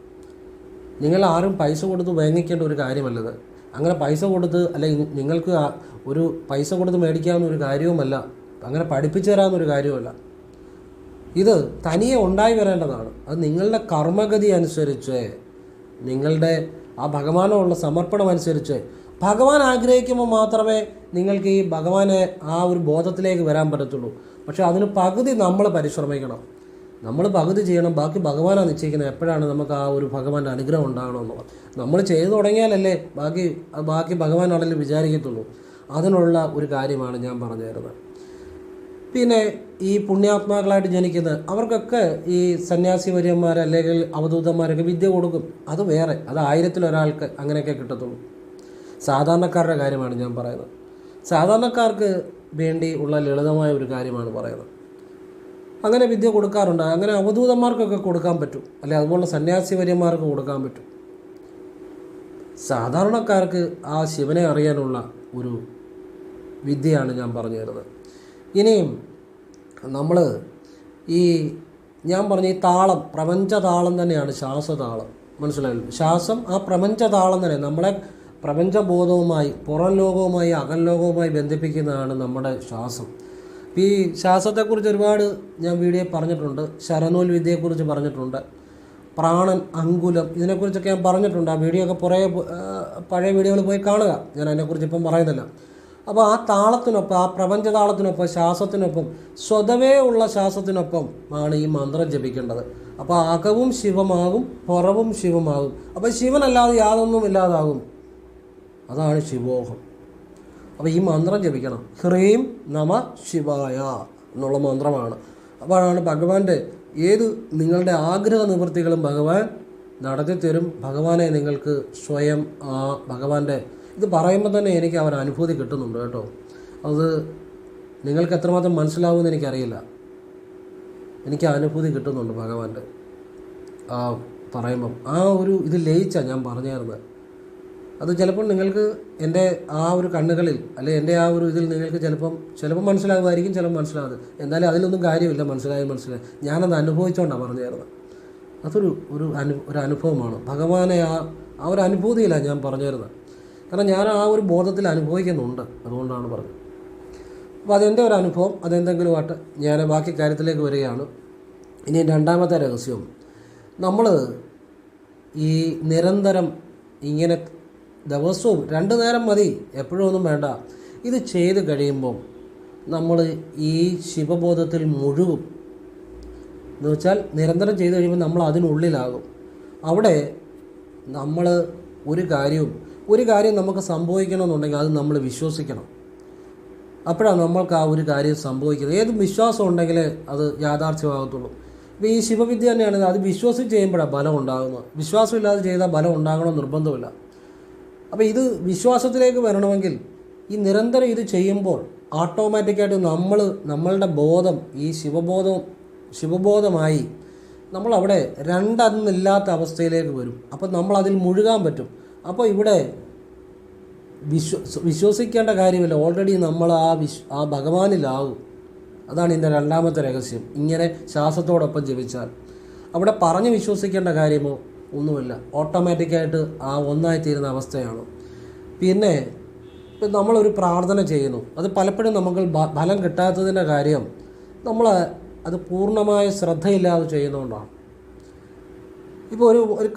നിങ്ങൾ ആരും പൈസ കൊടുത്ത് വാങ്ങിക്കേണ്ട ഒരു കാര്യമല്ലത്. അങ്ങനെ പൈസ കൊടുത്ത്, അല്ലെങ്കിൽ നിങ്ങൾക്ക് ഒരു പൈസ കൊടുത്ത് മേടിക്കാവുന്ന ഒരു കാര്യവുമല്ല. അങ്ങനെ പഠിപ്പിച്ചു തരാവുന്നൊരു കാര്യവുമല്ല. ഇത് തനിയെ ഉണ്ടായി വരേണ്ടതാണ്. അത് നിങ്ങളുടെ കർമ്മഗതി അനുസരിച്ച്, നിങ്ങളുടെ ആ ഭഗവാനോടുള്ള സമർപ്പണം അനുസരിച്ച്, ഭഗവാൻ ആഗ്രഹിക്കുമ്പോൾ മാത്രമേ നിങ്ങൾക്ക് ഈ ഭഗവാനെ ആ ഒരു ബോധത്തിലേക്ക് വരാൻ പറ്റത്തുള്ളൂ. പക്ഷേ അതിന് പകുതി നമ്മൾ പരിശ്രമിക്കണം. നമ്മൾ പകുതി ചെയ്യണം, ബാക്കി ഭഗവാനാണ് നിശ്ചയിക്കുന്നത് എപ്പോഴാണ് നമുക്ക് ആ ഒരു ഭഗവാന്റെ അനുഗ്രഹം ഉണ്ടാകണമെന്നുള്ളത്. നമ്മൾ ചെയ്തു തുടങ്ങിയാലല്ലേ ബാക്കി ഭഗവാനാണല്ലോ വിചാരിക്കത്തുള്ളൂ. അതിനുള്ള ഒരു കാര്യമാണ് ഞാൻ പറഞ്ഞു തരുന്നത്. പിന്നെ ഈ പുണ്യാത്മാക്കളായിട്ട് ജനിക്കുന്ന അവർക്കൊക്കെ ഈ സന്യാസി വര്യന്മാർ അല്ലെങ്കിൽ അവധൂതന്മാരൊക്കെ വിദ്യ കൊടുക്കും. അത് വേറെ, അത് 1000-ൽ ഒരാൾക്ക് അങ്ങനെയൊക്കെ കിട്ടത്തുള്ളൂ. സാധാരണക്കാരുടെ കാര്യമാണ് ഞാൻ പറയുന്നത്. സാധാരണക്കാർക്ക് വേണ്ടി ഉള്ള ലളിതമായ ഒരു കാര്യമാണ് പറയുന്നത്. അങ്ങനെ വിദ്യ കൊടുക്കാറുണ്ട്. അങ്ങനെ അവധൂതന്മാർക്കൊക്കെ കൊടുക്കാൻ പറ്റും, അല്ലെ അതുപോലെ സന്യാസി വര്യന്മാർക്ക് കൊടുക്കാൻ പറ്റും. സാധാരണക്കാർക്ക് ആ ശിവനെ അറിയാനുള്ള ഒരു വിദ്യയാണ് ഞാൻ പറഞ്ഞു തരുന്നത്. ഇനിയും നമ്മൾ ഞാൻ പറഞ്ഞ ഈ താളം, പ്രപഞ്ചതാളം തന്നെയാണ് ശ്വാസതാളം. മനസ്സിലായല്ലോ? ശ്വാസം ആ പ്രപഞ്ചതാളം തന്നെ നമ്മളെ പ്രപഞ്ചബോധവുമായി, പുറം ലോകവുമായി, അകൽലോകവുമായി ബന്ധിപ്പിക്കുന്നതാണ് നമ്മുടെ ശ്വാസം. ഈ ശ്വാസത്തെക്കുറിച്ച് ഒരുപാട് ഞാൻ വീഡിയോ പറഞ്ഞിട്ടുണ്ട്. ശരനൂൽ വിദ്യയെക്കുറിച്ച് പറഞ്ഞിട്ടുണ്ട്. പ്രാണൻ, അങ്കുലം, ഇതിനെക്കുറിച്ചൊക്കെ ഞാൻ പറഞ്ഞിട്ടുണ്ട്. ആ വീഡിയോ ഒക്കെ പഴയ വീഡിയോകൾ പോയി കാണുക. ഞാൻ അതിനെക്കുറിച്ച് ഇപ്പം പറയുന്നില്ല. അപ്പോൾ ആ താളത്തിനൊപ്പം, ആ പ്രപഞ്ചതാളത്തിനൊപ്പം, ശ്വാസത്തിനൊപ്പം, സ്വതവേ ഉള്ള ശ്വാസത്തിനൊപ്പം ആണ് ഈ മന്ത്രം ജപിക്കേണ്ടത്. അപ്പോൾ അകവും ശിവമാകും, പുറവും ശിവമാകും. അപ്പോൾ ശിവനല്ലാതെ യാതൊന്നും ഇല്ലാതാകും. അതാണ് ശിവോഹം. അപ്പോൾ ഈ മന്ത്രം ജപിക്കണം. ഹ്രീം നമ ശിവായ എന്നുള്ള മന്ത്രമാണ്. അപ്പോഴാണ് ഭഗവാന്റെ നിങ്ങളുടെ ആഗ്രഹ നിവൃത്തികളും ഭഗവാൻ നടത്തിത്തരും. ഭഗവാനെ നിങ്ങൾക്ക് സ്വയം ആ ഭഗവാന്റെ ഇത് പറയുമ്പോൾ തന്നെ എനിക്ക് അവർ അനുഭൂതി കിട്ടുന്നുണ്ട് കേട്ടോ. അത് നിങ്ങൾക്ക് എത്രമാത്രം മനസ്സിലാവുമെന്ന് എനിക്കറിയില്ല. എനിക്ക് അനുഭൂതി കിട്ടുന്നുണ്ട് ഭഗവാന്റെ ആ പറയുമ്പം. ആ ഒരു ഇത് ലയിച്ചാണ് ഞാൻ പറഞ്ഞു തരുന്നത്. അത് ചിലപ്പോൾ നിങ്ങൾക്ക് എൻ്റെ ആ ഒരു കണ്ണുകളിൽ, അല്ലെങ്കിൽ എൻ്റെ ആ ഒരു ഇതിൽ നിങ്ങൾക്ക് ചിലപ്പോൾ മനസ്സിലാകുമായിരിക്കും, ചിലപ്പോൾ മനസ്സിലാകാതെ. എന്നാലും അതിലൊന്നും കാര്യമില്ല. മനസ്സിലായി ഞാനത് അനുഭവിച്ചുകൊണ്ടാണ് പറഞ്ഞു തരുന്നത്. അതൊരു അനുഭവമാണ്. ഭഗവാനെ ആ ഒരു അനുഭൂതിയിലാണ് ഞാൻ പറഞ്ഞു തരുന്നത്. കാരണം ഞാൻ ആ ഒരു ബോധത്തിൽ അനുഭവിക്കുന്നുണ്ട്. അതുകൊണ്ടാണ് പറഞ്ഞത്. അപ്പോൾ അതെൻ്റെ ഒരു അനുഭവം. അതെന്തെങ്കിലും ആട്ടെ, ഞാൻ ബാക്കി കാര്യത്തിലേക്ക് വരികയാണ്. ഇനി രണ്ടാമത്തെ രഹസ്യം, നമ്മൾ ഈ നിരന്തരം ഇങ്ങനെ ദിവസവും 2 നേരം മതി, എപ്പോഴും ഒന്നും വേണ്ട. ഇത് ചെയ്ത് കഴിയുമ്പം നമ്മൾ ഈ ശിവബോധത്തിൽ മുഴുകും. എന്ന് വെച്ചാൽ നിരന്തരം ചെയ്ത് കഴിയുമ്പോൾ നമ്മൾ അതിനുള്ളിലാകും. അവിടെ നമ്മൾ ഒരു കാര്യം നമുക്ക് സംഭവിക്കണമെന്നുണ്ടെങ്കിൽ അത് നമ്മൾ വിശ്വസിക്കണം. അപ്പോഴാണ് നമ്മൾക്ക് ആ ഒരു കാര്യം സംഭവിക്കുന്നത്. ഏത് വിശ്വാസം ഉണ്ടെങ്കിലേ അത് യാഥാർത്ഥ്യമാകത്തുള്ളൂ. അപ്പോൾ ഈ ശിവവിദ്യ തന്നെയാണ്, അത് വിശ്വസിച്ച് ചെയ്യുമ്പോഴാണ് ബലം ഉണ്ടാകുന്നത്. വിശ്വാസമില്ലാതെ ചെയ്താൽ ബലം ഉണ്ടാകണമെന്ന് നിർബന്ധമില്ല. അപ്പോൾ ഇത് വിശ്വാസത്തിലേക്ക് വരണമെങ്കിൽ ഈ നിരന്തരം ഇത് ചെയ്യുമ്പോൾ ഓട്ടോമാറ്റിക്കായിട്ട് നമ്മളുടെ ബോധം ഈ ശിവബോധമായി നമ്മളവിടെ രണ്ടൊന്നില്ലാത്ത അവസ്ഥയിലേക്ക് വരും. അപ്പോൾ നമ്മളതിൽ മുഴുകാൻ പറ്റും. അപ്പോൾ ഇവിടെ വിശ്വസിക്കേണ്ട കാര്യമില്ല, ഓൾറെഡി നമ്മൾ ആ ഭഗവാനിലാവും. അതാണ് ഇതിൻ്റെ രണ്ടാമത്തെ രഹസ്യം. ഇങ്ങനെ ശ്വാസത്തോടൊപ്പം ജപിച്ചാൽ അവിടെ പറഞ്ഞ് വിശ്വസിക്കേണ്ട കാര്യമോ ഒന്നുമില്ല, ഓട്ടോമാറ്റിക്കായിട്ട് ആ ഒന്നായിത്തീരുന്ന അവസ്ഥയാണ്. പിന്നെ ഇപ്പം നമ്മളൊരു പ്രാർത്ഥന ചെയ്യുന്നു, അത് പലപ്പോഴും നമുക്ക് ഫലം കിട്ടാത്തതിൻ്റെ കാര്യം നമ്മൾ അത് പൂർണ്ണമായ ശ്രദ്ധയില്ലാതെ ചെയ്യുന്നതുകൊണ്ടാണ്. ഇപ്പോൾ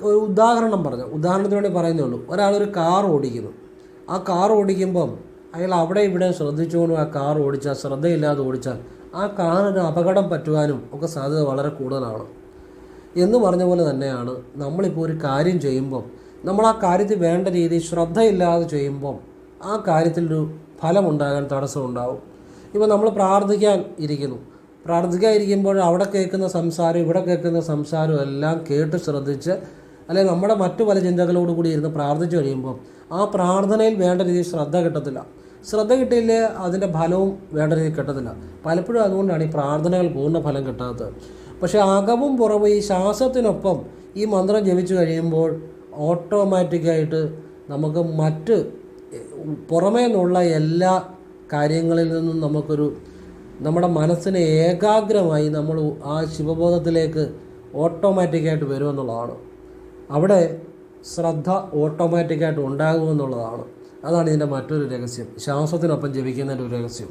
ഒരു ഉദാഹരണത്തിന് വേണ്ടി പറയുന്നേ ഉള്ളൂ. ഒരാളൊരു കാർ ഓടിക്കുന്നു. ആ കാർ ഓടിക്കുമ്പം അയാൾ അവിടെ ഇവിടെ ശ്രദ്ധിച്ചുകൊണ്ട് ആ കാർ ഓടിച്ചാൽ, ശ്രദ്ധയില്ലാതെ ഓടിച്ചാൽ ആ കാറിന് അപകടം പറ്റുവാനും ഒക്കെ സാധ്യത വളരെ കൂടുതലാണ്. എന്ന് പറഞ്ഞ പോലെ തന്നെയാണ് നമ്മളിപ്പോൾ ഒരു കാര്യം ചെയ്യുമ്പം നമ്മൾ ആ കാര്യത്തിൽ വേണ്ട രീതിയിൽ ശ്രദ്ധയില്ലാതെ ചെയ്യുമ്പം ആ കാര്യത്തിലൊരു ഫലമുണ്ടാകാൻ തടസ്സമുണ്ടാവും. ഇപ്പോൾ നമ്മൾ പ്രാർത്ഥിക്കാതിരിക്കുമ്പോൾ അവിടെ കേൾക്കുന്ന സംസാരം ഇവിടെ കേൾക്കുന്ന സംസാരം എല്ലാം കേട്ട് ശ്രദ്ധിച്ച്, അല്ലെങ്കിൽ നമ്മുടെ മറ്റു പല ചിന്തകളോട് കൂടി ഇരുന്ന് പ്രാർത്ഥിച്ചു കഴിയുമ്പോൾ ആ പ്രാർത്ഥനയിൽ വേണ്ട രീതിയിൽ ശ്രദ്ധ കിട്ടത്തില്ല. ശ്രദ്ധ കിട്ടിയില്ലേ അതിൻ്റെ ഫലവും വേണ്ട രീതിയിൽ കിട്ടത്തില്ല. പലപ്പോഴും അതുകൊണ്ടാണ് ഈ പ്രാർത്ഥനകൾ പൂർണ്ണ ഫലം കിട്ടാത്തത്. പക്ഷേ അകവും പുറവും ഈ ശ്വാസത്തിനൊപ്പം ഈ മന്ത്രം ജപിച്ചു കഴിയുമ്പോൾ ഓട്ടോമാറ്റിക്കായിട്ട് നമുക്ക് മറ്റ് പുറമേ നിന്നുള്ള എല്ലാ കാര്യങ്ങളിൽ നിന്നും നമ്മുടെ മനസ്സിനെ ഏകാഗ്രമായി നമ്മൾ ആ ശിവബോധത്തിലേക്ക് ഓട്ടോമാറ്റിക്കായിട്ട് വരുമെന്നുള്ളതാണ്. അവിടെ ശ്രദ്ധ ഓട്ടോമാറ്റിക്കായിട്ട് ഉണ്ടാകുമെന്നുള്ളതാണ്. അതാണ് ഇതിൻ്റെ മറ്റൊരു രഹസ്യം, ശ്വാസത്തിനൊപ്പം ജപിക്കുന്നതിൻ്റെ ഒരു രഹസ്യം.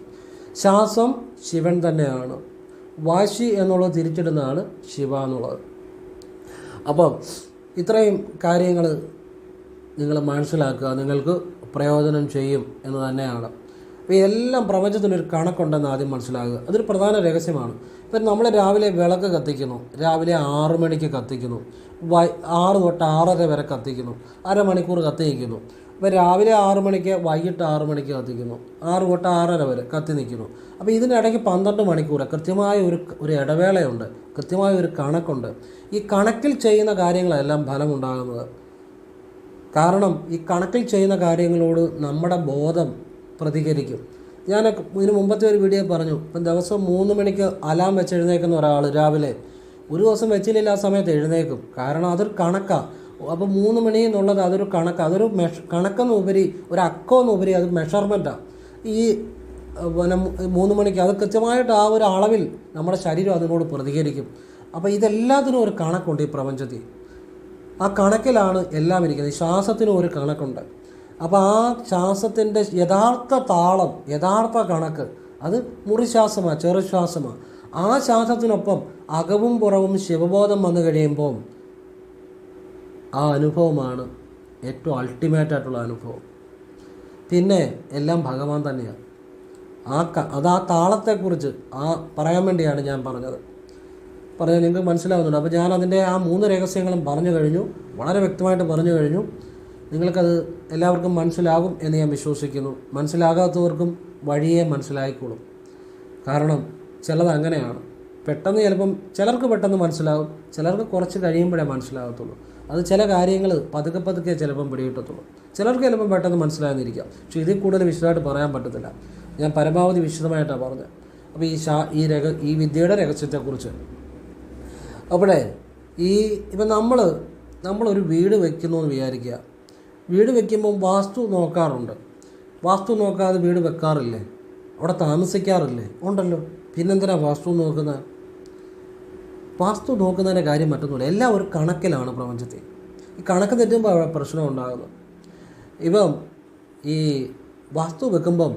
ശ്വാസം ശിവൻ തന്നെയാണ്, വാശി എന്നുള്ളത് തിരിച്ചിടുന്നതാണ് ശിവ എന്നുള്ളത്. അപ്പം ഇത്രയും കാര്യങ്ങൾ നിങ്ങൾ മനസ്സിലാക്കുക, നിങ്ങൾക്ക് പ്രയോജനം ചെയ്യും എന്ന് തന്നെയാണ്. അപ്പോൾ എല്ലാം പ്രപഞ്ചത്തിനൊരു കണക്കുണ്ടെന്ന് ആദ്യം മനസ്സിലാക്കുക, അതൊരു പ്രധാന രഹസ്യമാണ്. ഇപ്പം നമ്മൾ രാവിലെ വിളക്ക് കത്തിക്കുന്നു, രാവിലെ 6 മണിക്ക് കത്തിക്കുന്നു, 6 തൊട്ട് 6:30 വരെ കത്തിക്കുന്നു, അരമണിക്കൂർ കത്തിക്കുന്നു. അപ്പോൾ രാവിലെ 6 മണിക്ക് വൈകിട്ട് 6 മണിക്ക് കത്തിക്കുന്നു, 6 തൊട്ട് 6:30 വരെ കത്തി നിൽക്കുന്നു. അപ്പോൾ ഇതിനിടയ്ക്ക് 12 മണിക്കൂർ കൃത്യമായ ഒരു ഇടവേളയുണ്ട്, കൃത്യമായ ഒരു കണക്കുണ്ട്. ഈ കണക്കിൽ ചെയ്യുന്ന കാര്യങ്ങളെല്ലാം ഫലമുണ്ടാകുന്നത്. കാരണം ഈ കണക്കിൽ ചെയ്യുന്ന കാര്യങ്ങളോട് നമ്മുടെ ബോധം പ്രതികരിക്കും. ഞാൻ ഇതിന് മുമ്പത്തെ ഒരു വീഡിയോ പറഞ്ഞു, ഇപ്പം ദിവസം 3 മണിക്ക് അലാം വെച്ച് എഴുന്നേക്കുന്ന ഒരാൾ രാവിലെ ഒരു ദിവസം വെച്ചില്ല ആ സമയത്ത് എഴുന്നേക്കും. കാരണം അതൊരു കണക്കാണ്. അപ്പോൾ 3 മണി എന്നുള്ളത് അതൊരു കണക്കാണ്, അതൊരു കണക്കെന്നുപരി ഒരു അക്കമെന്നുപരി അത് മെഷർമെൻറ്റാണ്. ഈ 3 മണിക്ക് അത് കൃത്യമായിട്ട് ആ ഒരു അളവിൽ നമ്മുടെ ശരീരം അതിനോട് പ്രതികരിക്കും. അപ്പോൾ ഇതെല്ലാത്തിനും ഒരു കണക്കുണ്ട് ഈ പ്രപഞ്ചത്തിൽ. ആ കണക്കിലാണ് എല്ലാം ഇരിക്കുന്നത്. ശ്വാസത്തിനും ഒരു കണക്കുണ്ട്. അപ്പോൾ ആ ശ്വാസത്തിൻ്റെ യഥാർത്ഥ താളം, യഥാർത്ഥ കണക്ക് അത് മുറിശ്വാസമാണ്, ചെറുശ്വാസമാണ്. ആ ശ്വാസത്തിനൊപ്പം അകവും പുറവും ശിവബോധം വന്നു കഴിയുമ്പോൾ ആ അനുഭവമാണ് ഏറ്റവും അൾട്ടിമേറ്റായിട്ടുള്ള അനുഭവം. പിന്നെ എല്ലാം ഭഗവാൻ തന്നെയാണ്. അത് ആ താളത്തെക്കുറിച്ച് പറയാൻ വേണ്ടിയാണ് ഞാൻ പറഞ്ഞത് നിങ്ങൾക്ക് മനസ്സിലാവുന്നുണ്ട്. അപ്പോൾ ഞാൻ അതിൻ്റെ ആ 3 രഹസ്യങ്ങളും പറഞ്ഞു കഴിഞ്ഞു, വളരെ വ്യക്തമായിട്ട് പറഞ്ഞു കഴിഞ്ഞു. നിങ്ങൾക്കത് എല്ലാവർക്കും മനസ്സിലാകും എന്ന് ഞാൻ വിശ്വസിക്കുന്നു. മനസ്സിലാകാത്തവർക്കും വഴിയെ മനസ്സിലായിക്കോളും. കാരണം ചിലത് അങ്ങനെയാണ്, ചിലർക്ക് പെട്ടെന്ന് മനസ്സിലാകും, ചിലർക്ക് കുറച്ച് കഴിയുമ്പോഴേ മനസ്സിലാകത്തുള്ളൂ. അത് ചില കാര്യങ്ങൾ പതുക്കെ ചിലപ്പം പിടികിട്ടത്തുള്ളൂ. ചിലർക്ക് ചിലപ്പം പെട്ടെന്ന് മനസ്സിലാകുന്നിരിക്കാം. പക്ഷേ ഇതിൽ കൂടുതൽ വിശദമായിട്ട് പറയാൻ പറ്റത്തില്ല. ഞാൻ പരമാവധി വിശദമായിട്ടാണ് പറഞ്ഞത്. അപ്പോൾ ഈ വിദ്യയുടെ രഹസ്യത്തെക്കുറിച്ച് അവിടെ ഇപ്പം നമ്മളൊരു വീട് വെക്കുന്നു എന്ന് വിചാരിക്കുക. വീട് വെക്കുമ്പം വാസ്തു നോക്കാറുണ്ട്. വാസ്തു നോക്കാതെ വീട് വെക്കാറില്ലേ? അവിടെ താമസിക്കാറില്ലേ? ഉണ്ടല്ലോ. പിന്നെന്തിനാ വാസ്തു നോക്കുന്നത്? വാസ്തു നോക്കുന്നതിൻ്റെ കാര്യം മറ്റൊന്നുമില്ല, എല്ലാം ഒരു കണക്കിലാണ് പ്രപഞ്ചത്തിൽ. ഈ കണക്ക് തെറ്റുമ്പോൾ അവിടെ പ്രശ്നം ഉണ്ടാകുന്നത്. ഇപ്പം ഈ വാസ്തു വെക്കുമ്പം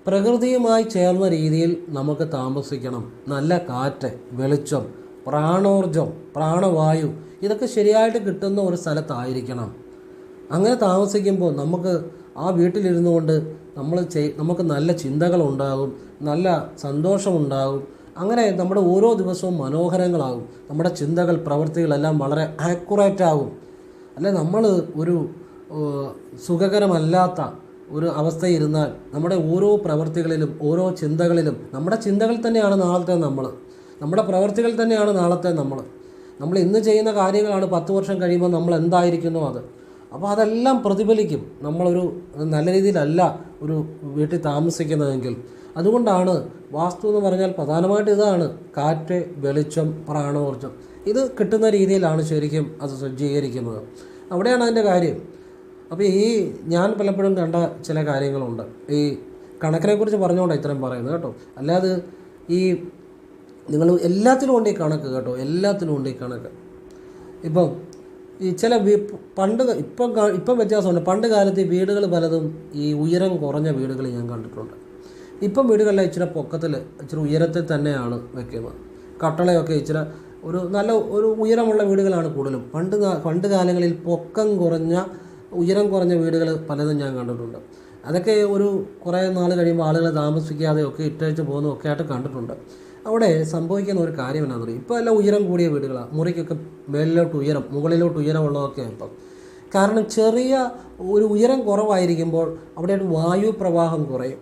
പ്രകൃതിയുമായി ചേർന്ന രീതിയിൽ നമുക്ക് താമസിക്കണം. നല്ല കാറ്റ്, വെളിച്ചം, പ്രാണോർജം, പ്രാണവായു ഇതൊക്കെ ശരിയായിട്ട് കിട്ടുന്ന ഒരു സ്ഥലത്തായിരിക്കണം. അങ്ങനെ താമസിക്കുമ്പോൾ നമുക്ക് ആ വീട്ടിലിരുന്നു കൊണ്ട് നമുക്ക് നല്ല ചിന്തകളുണ്ടാകും, നല്ല സന്തോഷമുണ്ടാകും. അങ്ങനെ നമ്മുടെ ഓരോ ദിവസവും മനോഹരങ്ങളാകും. നമ്മുടെ ചിന്തകൾ, പ്രവൃത്തികളെല്ലാം വളരെ ആക്യുറേറ്റ് ആകും. അല്ലെ, നമ്മൾ ഒരു സുഖകരമല്ലാത്ത ഒരു അവസ്ഥയിരുന്നാൽ നമ്മുടെ ഓരോ പ്രവൃത്തികളിലും ഓരോ ചിന്തകളിലും നമ്മുടെ ചിന്തകൾ തന്നെയാണ് നാളത്തെ നമ്മൾ. നമ്മുടെ പ്രവൃത്തികൾ തന്നെയാണ് നാളത്തെ നമ്മൾ ഇന്ന് ചെയ്യുന്ന കാര്യങ്ങളാണ് 10 വർഷം കഴിയുമ്പോൾ നമ്മൾ എന്തായിരിക്കുന്നോ അത്. അപ്പോൾ അതെല്ലാം പ്രതിഫലിക്കും. നമ്മളൊരു നല്ല രീതിയിലല്ല ഒരു വീട്ടിൽ താമസിക്കുന്നതെങ്കിൽ. അതുകൊണ്ടാണ് വാസ്തു എന്ന് പറഞ്ഞാൽ പ്രധാനമായിട്ട് ഇതാണ്: കാറ്റ്, വെളിച്ചം, പ്രാണോർജ്ജം. ഇത് കിട്ടുന്ന രീതിയിലാണ് ശരിക്കും അത് സജ്ജീകരിക്കുന്നത്. അവിടെയാണ് അതിൻ്റെ കാര്യം. അപ്പോൾ ഞാൻ പലപ്പോഴും കണ്ട ചില കാര്യങ്ങളുണ്ട്. ഈ കണക്കിനെക്കുറിച്ച് പറഞ്ഞുകൊണ്ടാണ് ഇത്രയും പറയുന്നത് കേട്ടോ. അല്ലാതെ നിങ്ങൾ എല്ലാത്തിനും ഉണ്ട് ഈ കണക്ക് കേട്ടോ, എല്ലാത്തിനും ഉണ്ട് ഈ കണക്ക്. ഇപ്പം ഈ ചില ഇപ്പം വ്യത്യാസമുണ്ട്. പണ്ട് കാലത്ത് ഈ വീടുകൾ പലതും ഈ ഉയരം കുറഞ്ഞ വീടുകൾ ഞാൻ കണ്ടിട്ടുണ്ട്. ഇപ്പം വീടുകളിലെ ഇച്ചിരി പൊക്കത്തിൽ, ഇച്ചിരി ഉയരത്തിൽ തന്നെയാണ് വെക്കുന്നത്. കട്ടളയൊക്കെ ഇച്ചിരി നല്ല ഉയരമുള്ള വീടുകളാണ് കൂടുതലും. പണ്ട് കാലങ്ങളിൽ ഉയരം കുറഞ്ഞ വീടുകൾ പലതും ഞാൻ കണ്ടിട്ടുണ്ട്. അതൊക്കെ കുറേ നാൾ കഴിയുമ്പോൾ ആളുകൾ താമസിക്കാതെയൊക്കെ ഇട്ടേച്ച് പോകുന്നതൊക്കെ ആയിട്ട് കണ്ടിട്ടുണ്ട്. അവിടെ സംഭവിക്കുന്ന ഒരു കാര്യം എന്നാന്ന് പറയും, ഇപ്പോൾ എല്ലാം ഉയരം കൂടിയ വീടുകളാണ്. മുറിക്കൊക്കെ മുകളിലോട്ട് ഉയരമുള്ളതൊക്കെ ഇപ്പം. കാരണം ചെറിയ ഉയരം കുറവായിരിക്കുമ്പോൾ അവിടെ ഒരു വായു പ്രവാഹം കുറയും,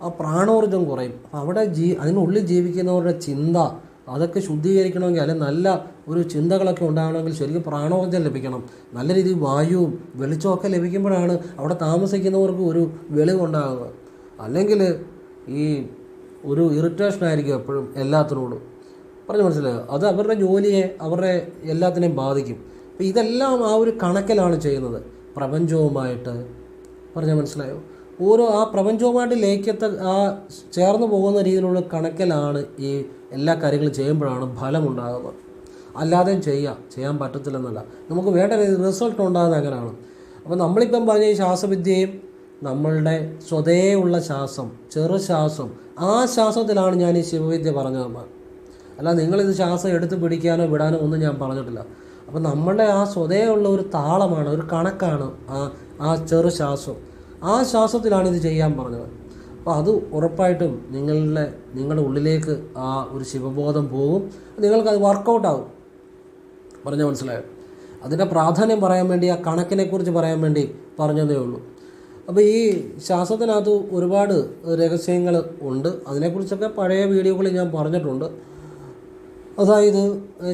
ആ പ്രാണോർജ്ജം കുറയും. അപ്പം അവിടെ അതിനുള്ളിൽ ജീവിക്കുന്നവരുടെ ചിന്ത അതൊക്കെ ശുദ്ധീകരിക്കണമെങ്കിൽ, അല്ലെങ്കിൽ നല്ല ചിന്തകളൊക്കെ ഉണ്ടാകണമെങ്കിൽ ശരിക്കും പ്രാണോർജ്ജം ലഭിക്കണം. നല്ല രീതിയിൽ വായുവും വെളിച്ചമൊക്കെ ലഭിക്കുമ്പോഴാണ് അവിടെ താമസിക്കുന്നവർക്ക് ഒരു വെളിവുണ്ടാകുന്നത്. അല്ലെങ്കിൽ ഇറിറ്റേഷൻ ആയിരിക്കും എപ്പോഴും എല്ലാത്തിനോടും. പറഞ്ഞു മനസ്സിലായോ? അത് അവരുടെ ജോലിയെ, അവരുടെ എല്ലാത്തിനെയും ബാധിക്കും. അപ്പോൾ ഇതെല്ലാം ആ കണക്കിലാണ് ചെയ്യുന്നത്, പ്രപഞ്ചവുമായിട്ട്. പറഞ്ഞാൽ മനസ്സിലായോ? ആ പ്രപഞ്ചവുമായിട്ട് ചേർന്ന് പോകുന്ന രീതിയിലുള്ള കണക്കിലാണ് ഈ എല്ലാ കാര്യങ്ങളും ചെയ്യുമ്പോഴാണ് ഫലമുണ്ടാകുന്നത്. അല്ലാതെ ചെയ്യാൻ പറ്റത്തില്ലെന്നല്ല, നമുക്ക് വേണ്ട റിസൾട്ട് ഉണ്ടാകുന്നത് അങ്ങനെയാണ്. അപ്പോൾ നമ്മളിപ്പം പറഞ്ഞ ഈ ശ്വാസവിദ്യയും നമ്മളുടെ സ്വതേ ഉള്ള ശ്വാസം, ചെറുശ്വാസം, ആ ശ്വാസത്തിലാണ് ഞാൻ ഈ ശിവവിദ്യ പറഞ്ഞത്. അല്ല നിങ്ങളിത് ശ്വാസം എടുത്ത് പിടിക്കാനോ വിടാനോ ഒന്നും ഞാൻ പറഞ്ഞിട്ടില്ല. അപ്പോൾ നമ്മളുടെ ആ സ്വതേ ഉള്ള ഒരു താളമാണ്, ഒരു കണക്കാണ് ആ ചെറുശ്വാസം. ആ ശ്വാസത്തിലാണ് ഇത് ചെയ്യാൻ പറഞ്ഞത്. അപ്പോൾ അത് ഉറപ്പായിട്ടും നിങ്ങളുടെ ഉള്ളിലേക്ക് ആ ഒരു ശിവബോധം പോകും. നിങ്ങൾക്കത് വർക്കൗട്ടാകും. പറഞ്ഞാൽ മനസ്സിലായോ? അതിൻ്റെ പ്രാധാന്യം പറയാൻ വേണ്ടി, ആ കണക്കിനെക്കുറിച്ച് പറയാൻ വേണ്ടി പറഞ്ഞതേ ഉള്ളൂ. അപ്പോൾ ഈ ശ്വാസത്തിനകത്ത് ഒരുപാട് രഹസ്യങ്ങൾ ഉണ്ട്. അതിനെക്കുറിച്ചൊക്കെ പഴയ വീഡിയോകളിൽ ഞാൻ പറഞ്ഞിട്ടുണ്ട്. അതായത്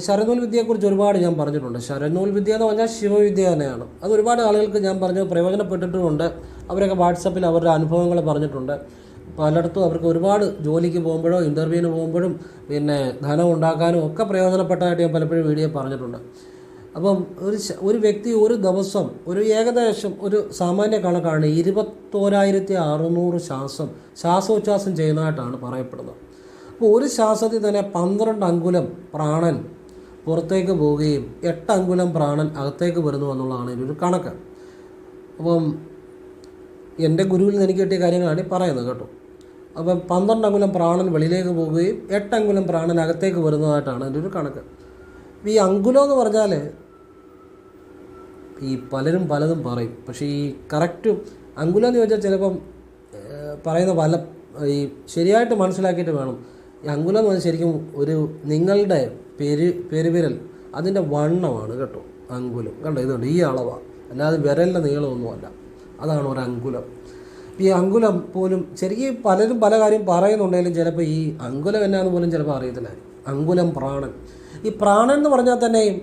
ശരനൂൽ വിദ്യയെക്കുറിച്ച് ഒരുപാട് ഞാൻ പറഞ്ഞിട്ടുണ്ട്. ശരനൂൽ വിദ്യ എന്ന് പറഞ്ഞാൽ ശിവവിദ്യ തന്നെയാണ്. അത് ഒരുപാട് ആളുകൾക്ക് ഞാൻ പ്രയോജനപ്പെട്ടിട്ടുമുണ്ട്. അവരൊക്കെ വാട്സപ്പിൽ അവരുടെ അനുഭവങ്ങൾ പറഞ്ഞിട്ടുണ്ട്. പലയിടത്തും അവർക്ക് ഒരുപാട് ജോലിക്ക് പോകുമ്പോഴോ ഇൻ്റർവ്യൂവിന് പോകുമ്പോഴും പിന്നെ ധനം ഉണ്ടാക്കാനും ഒക്കെ പ്രയോജനപ്പെട്ടതായിട്ട് ഞാൻ പലപ്പോഴും വീഡിയോ പറഞ്ഞിട്ടുണ്ട്. അപ്പം ഒരു വ്യക്തി ഒരു ദിവസം ഏകദേശം സാമാന്യ കണക്കാണ് 21,600 ശ്വാസോച്ഛ്വാസം ചെയ്യുന്നതായിട്ടാണ് പറയപ്പെടുന്നത്. അപ്പോൾ ഒരു ശ്വാസത്തിൽ തന്നെ 12 അങ്കുലം പ്രാണൻ പുറത്തേക്ക് പോവുകയും 8 അങ്കുലം പ്രാണൻ അകത്തേക്ക് വരുന്നു എന്നുള്ളതാണ് ഇതിൻ്റെ കണക്ക്. അപ്പം എൻ്റെ ഗുരുവിൽ നിന്ന് എനിക്ക് കിട്ടിയ കാര്യങ്ങളാണ് പറയുന്നത് കേട്ടോ. അപ്പം 12 അങ്കുലം പ്രാണൻ വെളിയിലേക്ക് പോവുകയും 8 അങ്കുലം പ്രാണൻ അകത്തേക്ക് വരുന്നതായിട്ടാണ് എൻ്റെ ഒരു കണക്ക്. ഈ അങ്കുലം എന്ന് പറഞ്ഞാൽ പലരും പലതും പറയും. പക്ഷേ ഈ കറക്റ്റ് അങ്കുലം എന്ന് ചോദിച്ചാൽ ചിലപ്പം പറയുന്ന ശരിയായിട്ട് മനസ്സിലാക്കിയിട്ട് വേണം. ഈ അങ്കുലം എന്ന് പറഞ്ഞാൽ ശരിക്കും നിങ്ങളുടെ പെരുവിരൽ അതിൻ്റെ വണ്ണമാണ് കേട്ടോ അങ്കുലം. കണ്ടോ, ഇതുണ്ട്, ഈ അളവാണ്, അല്ലാതെ വിരലിൻ്റെ നീളമൊന്നുമല്ല. അതാണ് ഒരു അങ്കുലം. ഈ അങ്കുലം പോലും ശരിക്കും പലരും പല കാര്യം പറയുന്നുണ്ടെങ്കിലും ചിലപ്പോൾ ഈ അങ്കുലം എന്നാന്ന് പോലും ചിലപ്പോൾ അറിയത്തില്ലായിരിക്കും. അങ്കുലം പ്രാണൻ. ഈ പ്രാണൻ എന്ന് പറഞ്ഞാൽ തന്നെയും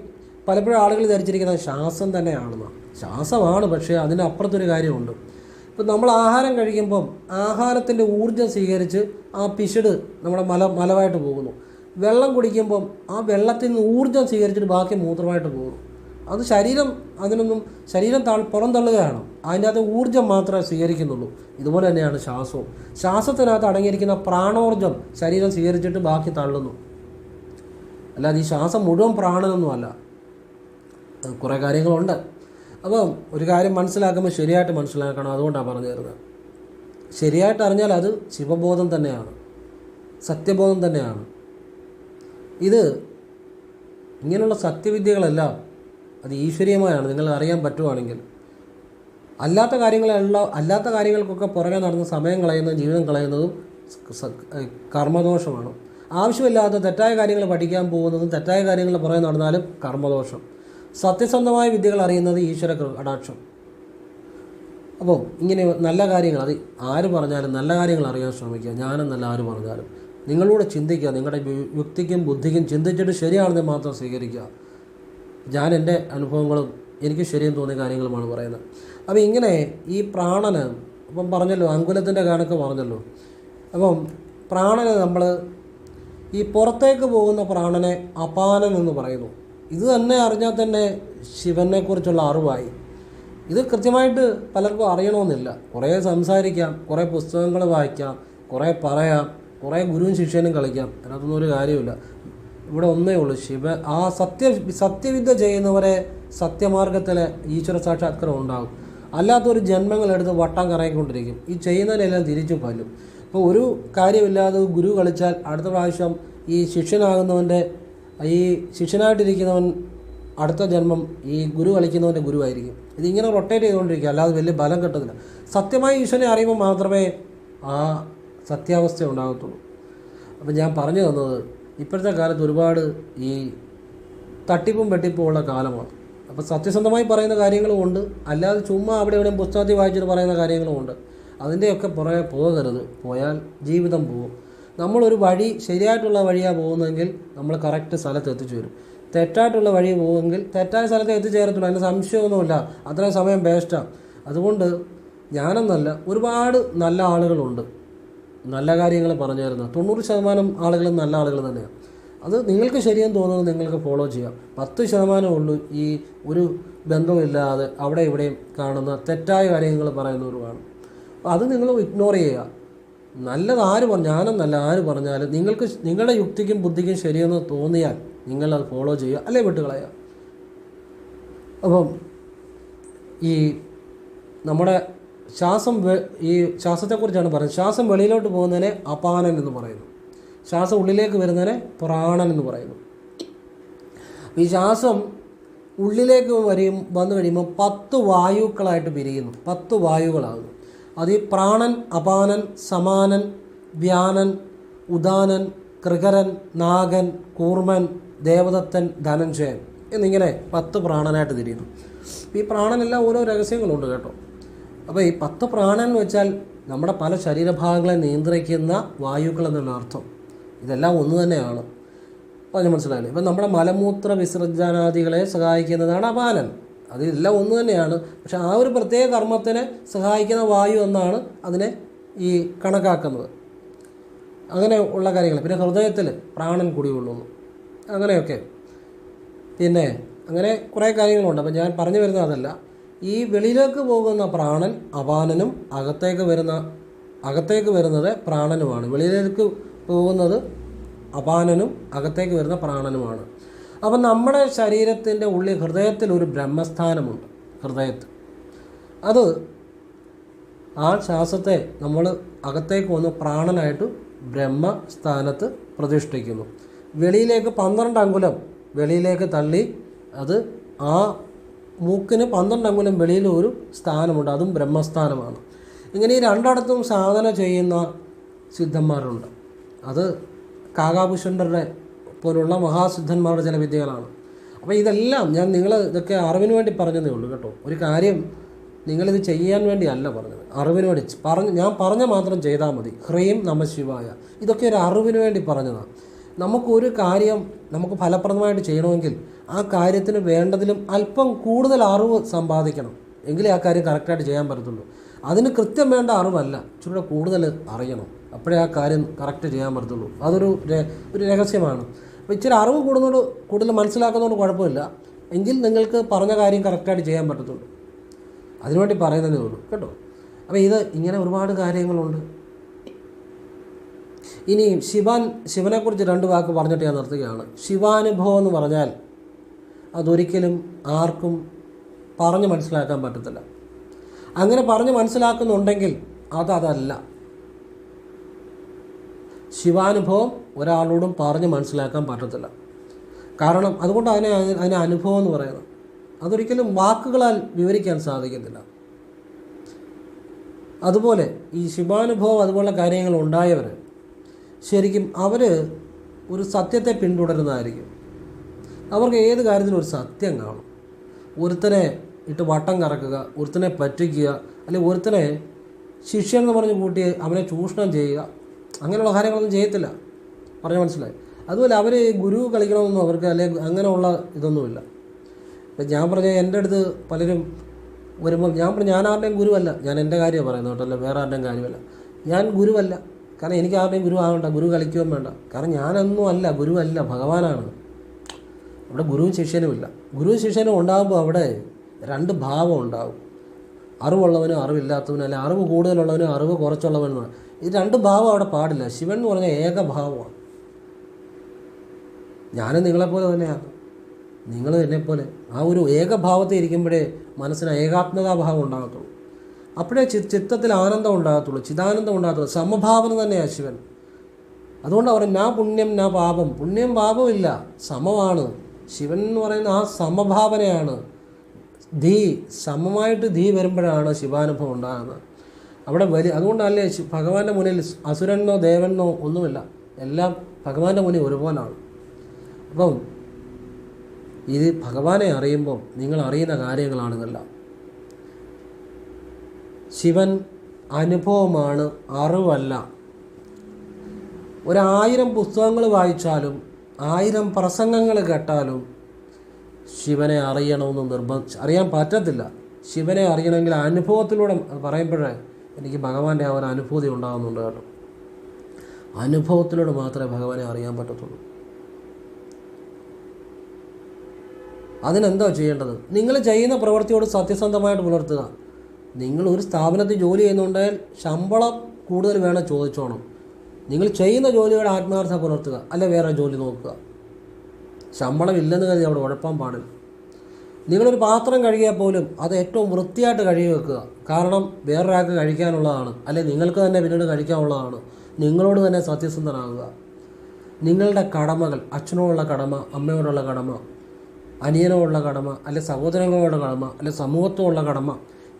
പലപ്പോഴും ആളുകൾ ധരിച്ചിരിക്കുന്നത് ശ്വാസം തന്നെയാണെന്നാണ്. ശ്വാസമാണ്, പക്ഷേ അതിനപ്പുറത്തൊരു കാര്യമുണ്ട്. ഇപ്പം നമ്മൾ ആഹാരം കഴിക്കുമ്പം ആഹാരത്തിൻ്റെ ഊർജ്ജം സ്വീകരിച്ച് ആ പിശുട് നമ്മുടെ മലമായിട്ട് പോകുന്നു. വെള്ളം കുടിക്കുമ്പം ആ വെള്ളത്തിൽ നിന്ന് ഊർജ്ജം സ്വീകരിച്ചിട്ട് ബാക്കി മൂത്രമായിട്ട് പോകുന്നു. അത് ശരീരം പുറന്തള്ളുകയാണ്. അതിൻ്റെ അകത്ത് ഊർജ്ജം മാത്രമേ സ്വീകരിക്കുന്നുള്ളൂ. ഇതുപോലെ തന്നെയാണ് ശ്വാസവും. ശ്വാസത്തിനകത്ത് അടങ്ങിയിരിക്കുന്ന പ്രാണോർജ്ജം ശരീരം സ്വീകരിച്ചിട്ട് ബാക്കി തള്ളുന്നു. അല്ലാതെ ഈ ശ്വാസം മുഴുവൻ പ്രാണനൊന്നുമല്ല. കുറേ കാര്യങ്ങളുണ്ട്. അപ്പം ഒരു കാര്യം മനസ്സിലാക്കുമ്പോൾ ശരിയായിട്ട് മനസ്സിലാക്കണം. അതുകൊണ്ടാണ് പറഞ്ഞു തരുന്നത്. ശരിയായിട്ട് അറിഞ്ഞാൽ അത് ശിവബോധം തന്നെയാണ്, സത്യബോധം തന്നെയാണ്. ഇങ്ങനെയുള്ള സത്യവിദ്യകളെല്ലാം അത് ഈശ്വരീയമായാണ് നിങ്ങൾ അറിയാൻ പറ്റുവാണെങ്കിൽ. അല്ലാത്ത കാര്യങ്ങൾക്കൊക്കെ പുറകെ നടന്ന് സമയം കളയുന്നതും ജീവിതം കളയുന്നതും കർമ്മദോഷമാണ്. ആവശ്യമില്ലാത്ത തെറ്റായ കാര്യങ്ങൾ പഠിക്കാൻ പോകുന്നതും തെറ്റായ കാര്യങ്ങൾ പുറകെ നടന്നാലും കർമ്മദോഷം. സത്യസന്ധമായ വിദ്യകൾ അറിയുന്നത് ഈശ്വര കടാക്ഷം. അപ്പോൾ ഇങ്ങനെ നല്ല കാര്യങ്ങൾ, അത് ആര് പറഞ്ഞാലും നല്ല കാര്യങ്ങൾ അറിയാൻ ശ്രമിക്കുക. ഞാനെന്നല്ല ആര് പറഞ്ഞാലും നിങ്ങളൂടെ ചിന്തിക്കുക, നിങ്ങളുടെ യുക്തിക്കും ബുദ്ധിക്കും ചിന്തിച്ചിട്ട് ശരിയാണെന്ന് മാത്രം സ്വീകരിക്കുക. ഞാൻ എൻ്റെ അനുഭവങ്ങളും എനിക്ക് ശരിയെന്ന് തോന്നിയ കാര്യങ്ങളുമാണ് പറയുന്നത്. അപ്പോൾ ഇങ്ങനെ ഈ പ്രാണന് അപ്പം പറഞ്ഞല്ലോ, അങ്കുലത്തിൻ്റെ കണക്ക് പറഞ്ഞല്ലോ. അപ്പം പ്രാണന് നമ്മൾ ഈ പുറത്തേക്ക് പോകുന്ന പ്രാണനെ അപാനൻ എന്ന് പറയുന്നു. ഇത് തന്നെ അറിഞ്ഞാൽ തന്നെ ശിവനെക്കുറിച്ചുള്ള അറിവായി. ഇത് കൃത്യമായിട്ട് പലർക്കും അറിയണമെന്നില്ല. കുറേ സംസാരിക്കാം, കുറേ പുസ്തകങ്ങൾ വായിക്കാം, കുറേ പറയാം, കുറേ ഗുരുവും ശിഷ്യനും കളിക്കാം, അതിനകത്തൊന്നും ഒരു കാര്യമില്ല. ഇവിടെ ഒന്നേ ഉള്ളൂ, ആ സത്യവിദ്യ ചെയ്യുന്നവരെ സത്യമാർഗത്തിൽ ഈശ്വര സാക്ഷാത്കാരം ഉണ്ടാകും. അല്ലാത്തൊരു ജന്മങ്ങളെടുത്ത് വട്ടം കറങ്ങിക്കൊണ്ടിരിക്കും. ഈ ചെയ്യുന്നതിനെല്ലാം തിരിച്ചും കൊല്ലും. ഇപ്പോൾ ഒരു കാര്യമില്ലാതെ ഗുരു കളിച്ചാൽ അടുത്ത പ്രാവശ്യം ഈ ശിഷ്യനാകുന്നവൻ്റെ ഈ ശിഷ്യനായിട്ടിരിക്കുന്നവൻ അടുത്ത ജന്മം ഈ ഗുരു കളിക്കുന്നവൻ്റെ ഗുരുവായിരിക്കും. ഇതിങ്ങനെ റൊട്ടേറ്റ് ചെയ്തുകൊണ്ടിരിക്കുക, അല്ലാതെ വലിയ ബലം കിട്ടുന്നില്ല. സത്യമായി ഈശ്വരനെ അറിയുമ്പോൾ മാത്രമേ ആ സത്യാവസ്ഥ ഉണ്ടാകത്തുള്ളൂ. അപ്പം ഞാൻ പറഞ്ഞു തന്നത്, ഇപ്പോഴത്തെ കാലത്ത് ഒരുപാട് ഈ തട്ടിപ്പും വെട്ടിപ്പും ഉള്ള കാലമാണ്. അപ്പോൾ സത്യസന്ധമായി പറയുന്ന കാര്യങ്ങളും ഉണ്ട്, അല്ലാതെ ചുമ്മാ അവിടെ എവിടെയും പുസ്തകത്തിൽ വായിച്ചിട്ട് പറയുന്ന കാര്യങ്ങളും ഉണ്ട്. അതിൻ്റെയൊക്കെ പുറകെ പോകരുത്. പോയാൽ ജീവിതം പോകും. നമ്മളൊരു വഴി ശരിയായിട്ടുള്ള വഴിയാണ് പോകുന്നതെങ്കിൽ നമ്മൾ കറക്റ്റ് സ്ഥലത്ത് എത്തിച്ചു വരും. തെറ്റായിട്ടുള്ള വഴി പോകുമെങ്കിൽ തെറ്റായ സ്ഥലത്ത് എത്തിച്ചേരത്തുള്ളൂ. അതിന് സംശയമൊന്നുമില്ല. അത്രയും സമയം വേസ്റ്റാണ്. അതുകൊണ്ട് ഞാനെന്നല്ല, ഒരുപാട് നല്ല ആളുകളുണ്ട് നല്ല കാര്യങ്ങൾ പറഞ്ഞു തരുന്നത്. 90% ആളുകളും നല്ല ആളുകൾ തന്നെയാണ്. അത് നിങ്ങൾക്ക് ശരിയെന്ന് തോന്നുന്നത് നിങ്ങൾക്ക് ഫോളോ ചെയ്യാം. 10% ഉള്ളൂ ഈ ഒരു ബന്ധമില്ലാതെ അവിടെ ഇവിടെയും കാണുന്ന തെറ്റായ കാര്യങ്ങൾ പറയുന്നവരുമാണ്. അപ്പോൾ അത് നിങ്ങൾ ഇഗ്നോർ ചെയ്യുക. നല്ലത് ആര് പറഞ്ഞു, ഞാനെന്നല്ല ആര് പറഞ്ഞാലും നിങ്ങൾക്ക് നിങ്ങളുടെ യുക്തിക്കും ബുദ്ധിക്കും ശരിയെന്ന് തോന്നിയാൽ നിങ്ങളത് ഫോളോ ചെയ്യുക, അല്ലെ വിട്ടുകളയുക. അപ്പം ഈ നമ്മുടെ ഈ ശ്വാസത്തെക്കുറിച്ചാണ് പറയുന്നത്. ശ്വാസം വെളിയിലോട്ട് പോകുന്നതിനെ അപാനൻ എന്ന് പറയുന്നു. ശ്വാസം ഉള്ളിലേക്ക് വരുന്നതിനെ പ്രാണൻ എന്ന് പറയുന്നു. ഈ ശ്വാസം ഉള്ളിലേക്ക് വന്നു കഴിയുമ്പോൾ 10 വായുക്കളായിട്ട് പിരിയുന്നു. 10 വായുകളാകുന്നു. അത് ഈ പ്രാണൻ, അപാനൻ, സമാനൻ, വ്യാനൻ, ഉദാനൻ, കൃകരൻ, നാഗൻ, കൂർമൻ, ദേവദത്തൻ, ധനഞ്ജയൻ എന്നിങ്ങനെ 10 പ്രാണനായിട്ട് തിരിയുന്നു. ഈ പ്രാണനെല്ലാം ഓരോ രഹസ്യങ്ങളുണ്ട് കേട്ടോ. അപ്പോൾ ഈ 10 പ്രാണൻ എന്ന് വെച്ചാൽ നമ്മുടെ പല ശരീരഭാഗങ്ങളെ നിയന്ത്രിക്കുന്ന വായുക്കൾ എന്നുള്ള അർത്ഥം. ഇതെല്ലാം ഒന്ന് തന്നെയാണ്. പറഞ്ഞ് മനസ്സിലായില്ലേ? ഇപ്പം നമ്മുടെ മലമൂത്ര വിസർജനാദികളെ സഹായിക്കുന്നതാണ് അപാനൻ. അതെല്ലാം ഒന്ന് തന്നെയാണ്. പക്ഷെ ആ ഒരു പ്രത്യേക കർമ്മത്തിനെ സഹായിക്കുന്ന വായു എന്നാണ് അതിനെ ഈ കണക്കാക്കുന്നത്. അങ്ങനെ ഉള്ള കാര്യങ്ങൾ. പിന്നെ ഹൃദയത്തിൽ പ്രാണൻ കുടികൊള്ളുന്നു, അങ്ങനെയൊക്കെ. പിന്നെ അങ്ങനെ കുറേ കാര്യങ്ങളുണ്ട്. അപ്പം ഞാൻ പറഞ്ഞു വരുന്നത് അതല്ല. ഈ വെളിയിലേക്ക് പോകുന്ന പ്രാണൻ അപാനനും അകത്തേക്ക് വരുന്നത് പ്രാണനുമാണ്. വെളിയിലേക്ക് പോകുന്നത് അപാനനും അകത്തേക്ക് വരുന്ന പ്രാണനുമാണ്. അപ്പം നമ്മുടെ ശരീരത്തിൻ്റെ ഉള്ളിൽ ഹൃദയത്തിൽ ഒരു ബ്രഹ്മസ്ഥാനമുണ്ട്. ഹൃദയത്തിൽ അത് ആ ശ്വാസത്തെ നമ്മൾ അകത്തേക്ക് വന്ന് പ്രാണനായിട്ട് ബ്രഹ്മസ്ഥാനത്ത് പ്രതിഷ്ഠിക്കുന്നു. വെളിയിലേക്ക് 12 അങ്കുലം വെളിയിലേക്ക് തള്ളി അത് ആ മൂക്കിന് 12 അങ്കുലം വെളിയിൽ ഒരു സ്ഥാനമുണ്ട്, അതും ബ്രഹ്മസ്ഥാനമാണ്. ഇങ്ങനെ ഈ രണ്ടിടത്തും സാധന ചെയ്യുന്ന സിദ്ധന്മാരുണ്ട്. അത് കാകാഭൂഷണരുടെ പോലുള്ള മഹാസിദ്ധന്മാരുടെ ചില വിദ്യകളാണ്. അപ്പോൾ ഇതെല്ലാം ഇതൊക്കെ അറിവിന് വേണ്ടി പറഞ്ഞതേ ഉള്ളൂ കേട്ടോ. ഒരു കാര്യം നിങ്ങളിത് ചെയ്യാൻ വേണ്ടിയല്ല പറഞ്ഞത്, അറിവിന് വേണ്ടി ഞാൻ പറഞ്ഞ മാത്രം ചെയ്താൽ മതി. ഹ്രീം നമഃശിവായ, ഇതൊക്കെ ഒരു അറിവിന് വേണ്ടി പറഞ്ഞതാണ്. നമുക്കൊരു കാര്യം നമുക്ക് ഫലപ്രദമായിട്ട് ചെയ്യണമെങ്കിൽ ആ കാര്യത്തിന് വേണ്ടതിലും അല്പം കൂടുതൽ അറിവ് സമ്പാദിക്കണം, എങ്കിലേ ആ കാര്യം കറക്റ്റായിട്ട് ചെയ്യാൻ പറ്റത്തുള്ളൂ. അതിന് കൃത്യം വേണ്ട അറിവല്ല, ഇച്ചിരി കൂടുതൽ അറിയണം, അപ്പോഴേ ആ കാര്യം കറക്റ്റ് ചെയ്യാൻ പറ്റത്തുള്ളൂ. അതൊരു രഹസ്യമാണ്. അപ്പോൾ ഇച്ചിരി അറിവ് കൂടുതൽ മനസ്സിലാക്കുന്നതുകൊണ്ട് കുഴപ്പമില്ല, എങ്കിൽ നിങ്ങൾക്ക് പറഞ്ഞ കാര്യം കറക്റ്റായിട്ട് ചെയ്യാൻ പറ്റത്തുള്ളൂ. അതിനുവേണ്ടി പറയുന്നതേ ഉള്ളൂ കേട്ടോ. അപ്പോൾ ഇങ്ങനെ ഒരുപാട് കാര്യങ്ങളുണ്ട്. ഇനി ശിവനെക്കുറിച്ച് 2 വാക്ക് പറഞ്ഞിട്ട് ഞാൻ നിർത്തുകയാണ്. ശിവാനുഭവം എന്ന് പറഞ്ഞാൽ അതൊരിക്കലും ആർക്കും പറഞ്ഞ് മനസ്സിലാക്കാൻ പറ്റത്തില്ല. അങ്ങനെ പറഞ്ഞ് മനസ്സിലാക്കുന്നുണ്ടെങ്കിൽ അതല്ല ശിവാനുഭവം. ഒരാളോടും പറഞ്ഞ് മനസ്സിലാക്കാൻ പറ്റത്തില്ല. കാരണം അതുകൊണ്ട് അതിനെ അനുഭവം എന്ന് പറയുന്നത് അതൊരിക്കലും വാക്കുകളാൽ വിവരിക്കാൻ സാധിക്കത്തില്ല. അതുപോലെ ഈ ശിവാനുഭവം അതുപോലുള്ള കാര്യങ്ങൾ ഉണ്ടായവർ ശരിക്കും അവർ ഒരു സത്യത്തെ പിന്തുടരുന്നതായിരിക്കും. അവർക്ക് ഏത് കാര്യത്തിലും ഒരു സത്യം കാണും. ഒരുത്തനെ ഇട്ട് വട്ടം കറക്കുക, ഒരുത്തനെ പറ്റിക്കുക, അല്ലെങ്കിൽ ഒരുത്തനെ ശിഷ്യൻ എന്ന് പറഞ്ഞ് കൂട്ടി അവനെ ചൂഷണം ചെയ്യുക, അങ്ങനെയുള്ള കാര്യങ്ങളൊന്നും ചെയ്യത്തില്ല. പറഞ്ഞാൽ മനസ്സിലായി. അതുപോലെ അവർ ഗുരു കളിക്കണമെന്നും അവർക്ക് അല്ലെങ്കിൽ അങ്ങനെയുള്ള ഇതൊന്നുമില്ല. ഇപ്പം ഞാൻ പറഞ്ഞ എൻ്റെ അടുത്ത് പലരും വരുമ്പോൾ ഞാൻ ആരുടെയും ഗുരുവല്ല, ഞാൻ എൻ്റെ കാര്യമാണ് പറയുന്നത് കേട്ടോ, അല്ല വേറെ ആരുടെയും കാര്യമല്ല. ഞാൻ ഗുരുവല്ല, കാരണം എനിക്ക് ആരുടെയും ഗുരു ആവണ്ട, ഗുരു കളിക്കുകയും വേണ്ട. കാരണം ഞാനൊന്നും അല്ല, ഗുരുവല്ല, ഭഗവാനാണ്. അവിടെ ഗുരുവും ശിഷ്യനുമില്ല. ഗുരുവും ശിഷ്യനും ഉണ്ടാകുമ്പോൾ അവിടെ രണ്ട് ഭാവം ഉണ്ടാകും. അറിവുള്ളവനും അറിവില്ലാത്തവനും, അല്ലെ അറിവ് കൂടുതലുള്ളവനും അറിവ് കുറച്ചുള്ളവനും. ഈ രണ്ട് ഭാവം അവിടെ പാടില്ല. ശിവൻ എന്ന് പറഞ്ഞാൽ ഏകഭാവമാണ്. ഞാനും നിങ്ങളെപ്പോലെ തന്നെയാണ്, നിങ്ങളും എന്നെപ്പോലെ. ആ ഒരു ഏകഭാവത്തിൽ ഇരിക്കുമ്പോഴേ മനസ്സിന് ഏകാത്മതാഭാവം ഉണ്ടാകത്തുള്ളൂ. അപ്പോഴേ ചിത്തത്തിൽ ആനന്ദം ഉണ്ടാകത്തുള്ളൂ, ചിദാനന്ദം ഉണ്ടാകത്തുള്ളൂ. സമഭാവന തന്നെയാണ് ശിവൻ. അതുകൊണ്ട് അവർ നാ പുണ്യം നാ പാപം, പുണ്യം പാപമില്ല, സമമാണ്. ശിവൻ എന്ന് പറയുന്ന ആ സമഭാവനയാണ്. സമമായിട്ട് വരുമ്പോഴാണ് ശിവാനുഭവം ഉണ്ടാകുന്നത്. അവിടെ അതുകൊണ്ടല്ലേ ഭഗവാന്റെ മുന്നിൽ അസുരനോ ദേവനോ ഒന്നുമില്ല, എല്ലാം ഭഗവാന്റെ മുന്നിൽ ഒരുപോലാണ്. അപ്പം ഇത് ഭഗവാനെ അറിയുമ്പോൾ നിങ്ങൾ അറിയുന്ന കാര്യങ്ങളാണിതെല്ലാം. ശിവൻ അനുഭവമാണ്, അറിവല്ല. 1000 പുസ്തകങ്ങൾ വായിച്ചാലും 1000 പ്രസംഗങ്ങൾ കേട്ടാലും ശിവനെ അറിയണമെന്ന് അറിയാൻ പറ്റത്തില്ല. ശിവനെ അറിയണമെങ്കിൽ അനുഭവത്തിലൂടെ പറയുമ്പോഴേ എനിക്ക് ഭഗവാന്റെ ആ ഒരു അനുഭൂതി ഉണ്ടാകുന്നുണ്ട് കേട്ടോ. അനുഭവത്തിലൂടെ മാത്രമേ ഭഗവാനെ അറിയാൻ പറ്റത്തുള്ളൂ. അതിനെന്താ ചെയ്യേണ്ടത്? നിങ്ങൾ ചെയ്യുന്ന പ്രവൃത്തിയോട് സത്യസന്ധമായിട്ട് പുലർത്തുക. നിങ്ങൾ ഒരു സ്ഥാപനത്തിൽ ജോലി ചെയ്യുന്നുണ്ടെങ്കിൽ ശമ്പളം കൂടുതൽ വേണം ചോദിച്ചോണം. നിങ്ങൾ ചെയ്യുന്ന ജോലിയുടെ ആത്മാർത്ഥത പുലർത്തുക, അല്ലെ വേറെ ജോലി നോക്കുക. ശമ്പളം ഇല്ലെന്ന് കരുതി അവിടെ ഉഴപ്പാൻ പാടില്ല. നിങ്ങളൊരു പാത്രം കഴുകിയാൽ പോലും അത് ഏറ്റവും വൃത്തിയായിട്ട് കഴുകി വെക്കുക. കാരണം വേറൊരാൾക്ക് കഴിക്കാനുള്ളതാണ്, അല്ലെ നിങ്ങൾക്ക് തന്നെ പിന്നീട് കഴിക്കാനുള്ളതാണ്. നിങ്ങളോട് തന്നെ സത്യസന്ധനാകുക. നിങ്ങളുടെ കടമകൾ, അച്ഛനോടുള്ള കടമ, അമ്മയോടുള്ള കടമ, അനിയനോടുള്ള കടമ, അല്ലെ സഹോദരങ്ങളോടുള്ള കടമ, അല്ലെ സമൂഹത്തോടുള്ള കടമ,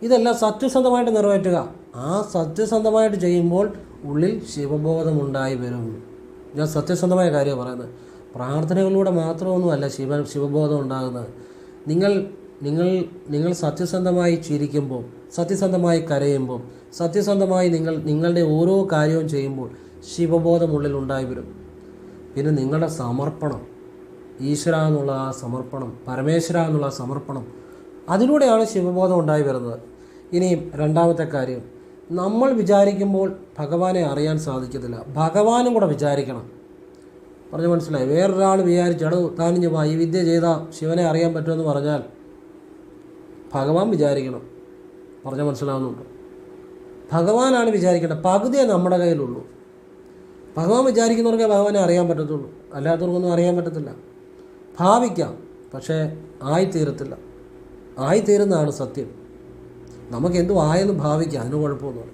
ഇതെല്ലാം സത്യസന്ധമായിട്ട് നിറവേറ്റുക. ആ സത്യസന്ധമായിട്ട് ചെയ്യുമ്പോൾ ഉള്ളിൽ ശിവബോധമുണ്ടായി വരും. ഞാൻ സത്യസന്ധമായ കാര്യമാണ് പറയുന്നത്. പ്രാർത്ഥനകളിലൂടെ മാത്രമൊന്നുമല്ല ശിവബോധം ഉണ്ടാകുന്നത്. നിങ്ങൾ സത്യസന്ധമായി ചിരിക്കുമ്പോൾ, സത്യസന്ധമായി കരയുമ്പോൾ, സത്യസന്ധമായി നിങ്ങളുടെ ഓരോ കാര്യവും ചെയ്യുമ്പോൾ ശിവബോധം ഉള്ളിൽ ഉണ്ടായി വരും. പിന്നെ നിങ്ങളുടെ സമർപ്പണം, ഈശ്വര എന്നുള്ള ആ സമർപ്പണം, പരമേശ്വര എന്നുള്ള സമർപ്പണം, അതിലൂടെയാണ് ശിവബോധം ഉണ്ടായി വരുന്നത്. ഇനി രണ്ടാമത്തെ കാര്യം, നമ്മൾ വിചാരിക്കുമ്പോൾ ഭഗവാനെ അറിയാൻ സാധിക്കത്തില്ല, ഭഗവാനും കൂടെ വിചാരിക്കണം. പറഞ്ഞ് മനസ്സിലായി? വേറൊരാൾ വിചാരിച്ചടു താനിഞ്ഞ് ഈ വിദ്യ ചെയ്താൽ ശിവനെ അറിയാൻ പറ്റുമെന്ന് പറഞ്ഞാൽ ഭഗവാൻ വിചാരിക്കണം. പറഞ്ഞാൽ മനസ്സിലാവുന്നുണ്ട്? ഭഗവാനാണ് വിചാരിക്കേണ്ടത്. പകുതിയേ നമ്മുടെ കയ്യിലുള്ളൂ. ഭഗവാൻ വിചാരിക്കുന്നവർക്ക് ഭഗവാനെ അറിയാൻ പറ്റത്തുള്ളൂ, അല്ലാത്തവർക്കൊന്നും അറിയാൻ പറ്റത്തില്ല. ഭാവിക്കാം, പക്ഷേ ആയിത്തീരത്തില്ല. ആയിത്തീരുന്നതാണ് സത്യം. നമുക്ക് എന്തു ആയെന്ന് ഭാവിക്കാം, അതിന് കുഴപ്പമൊന്നുമില്ല.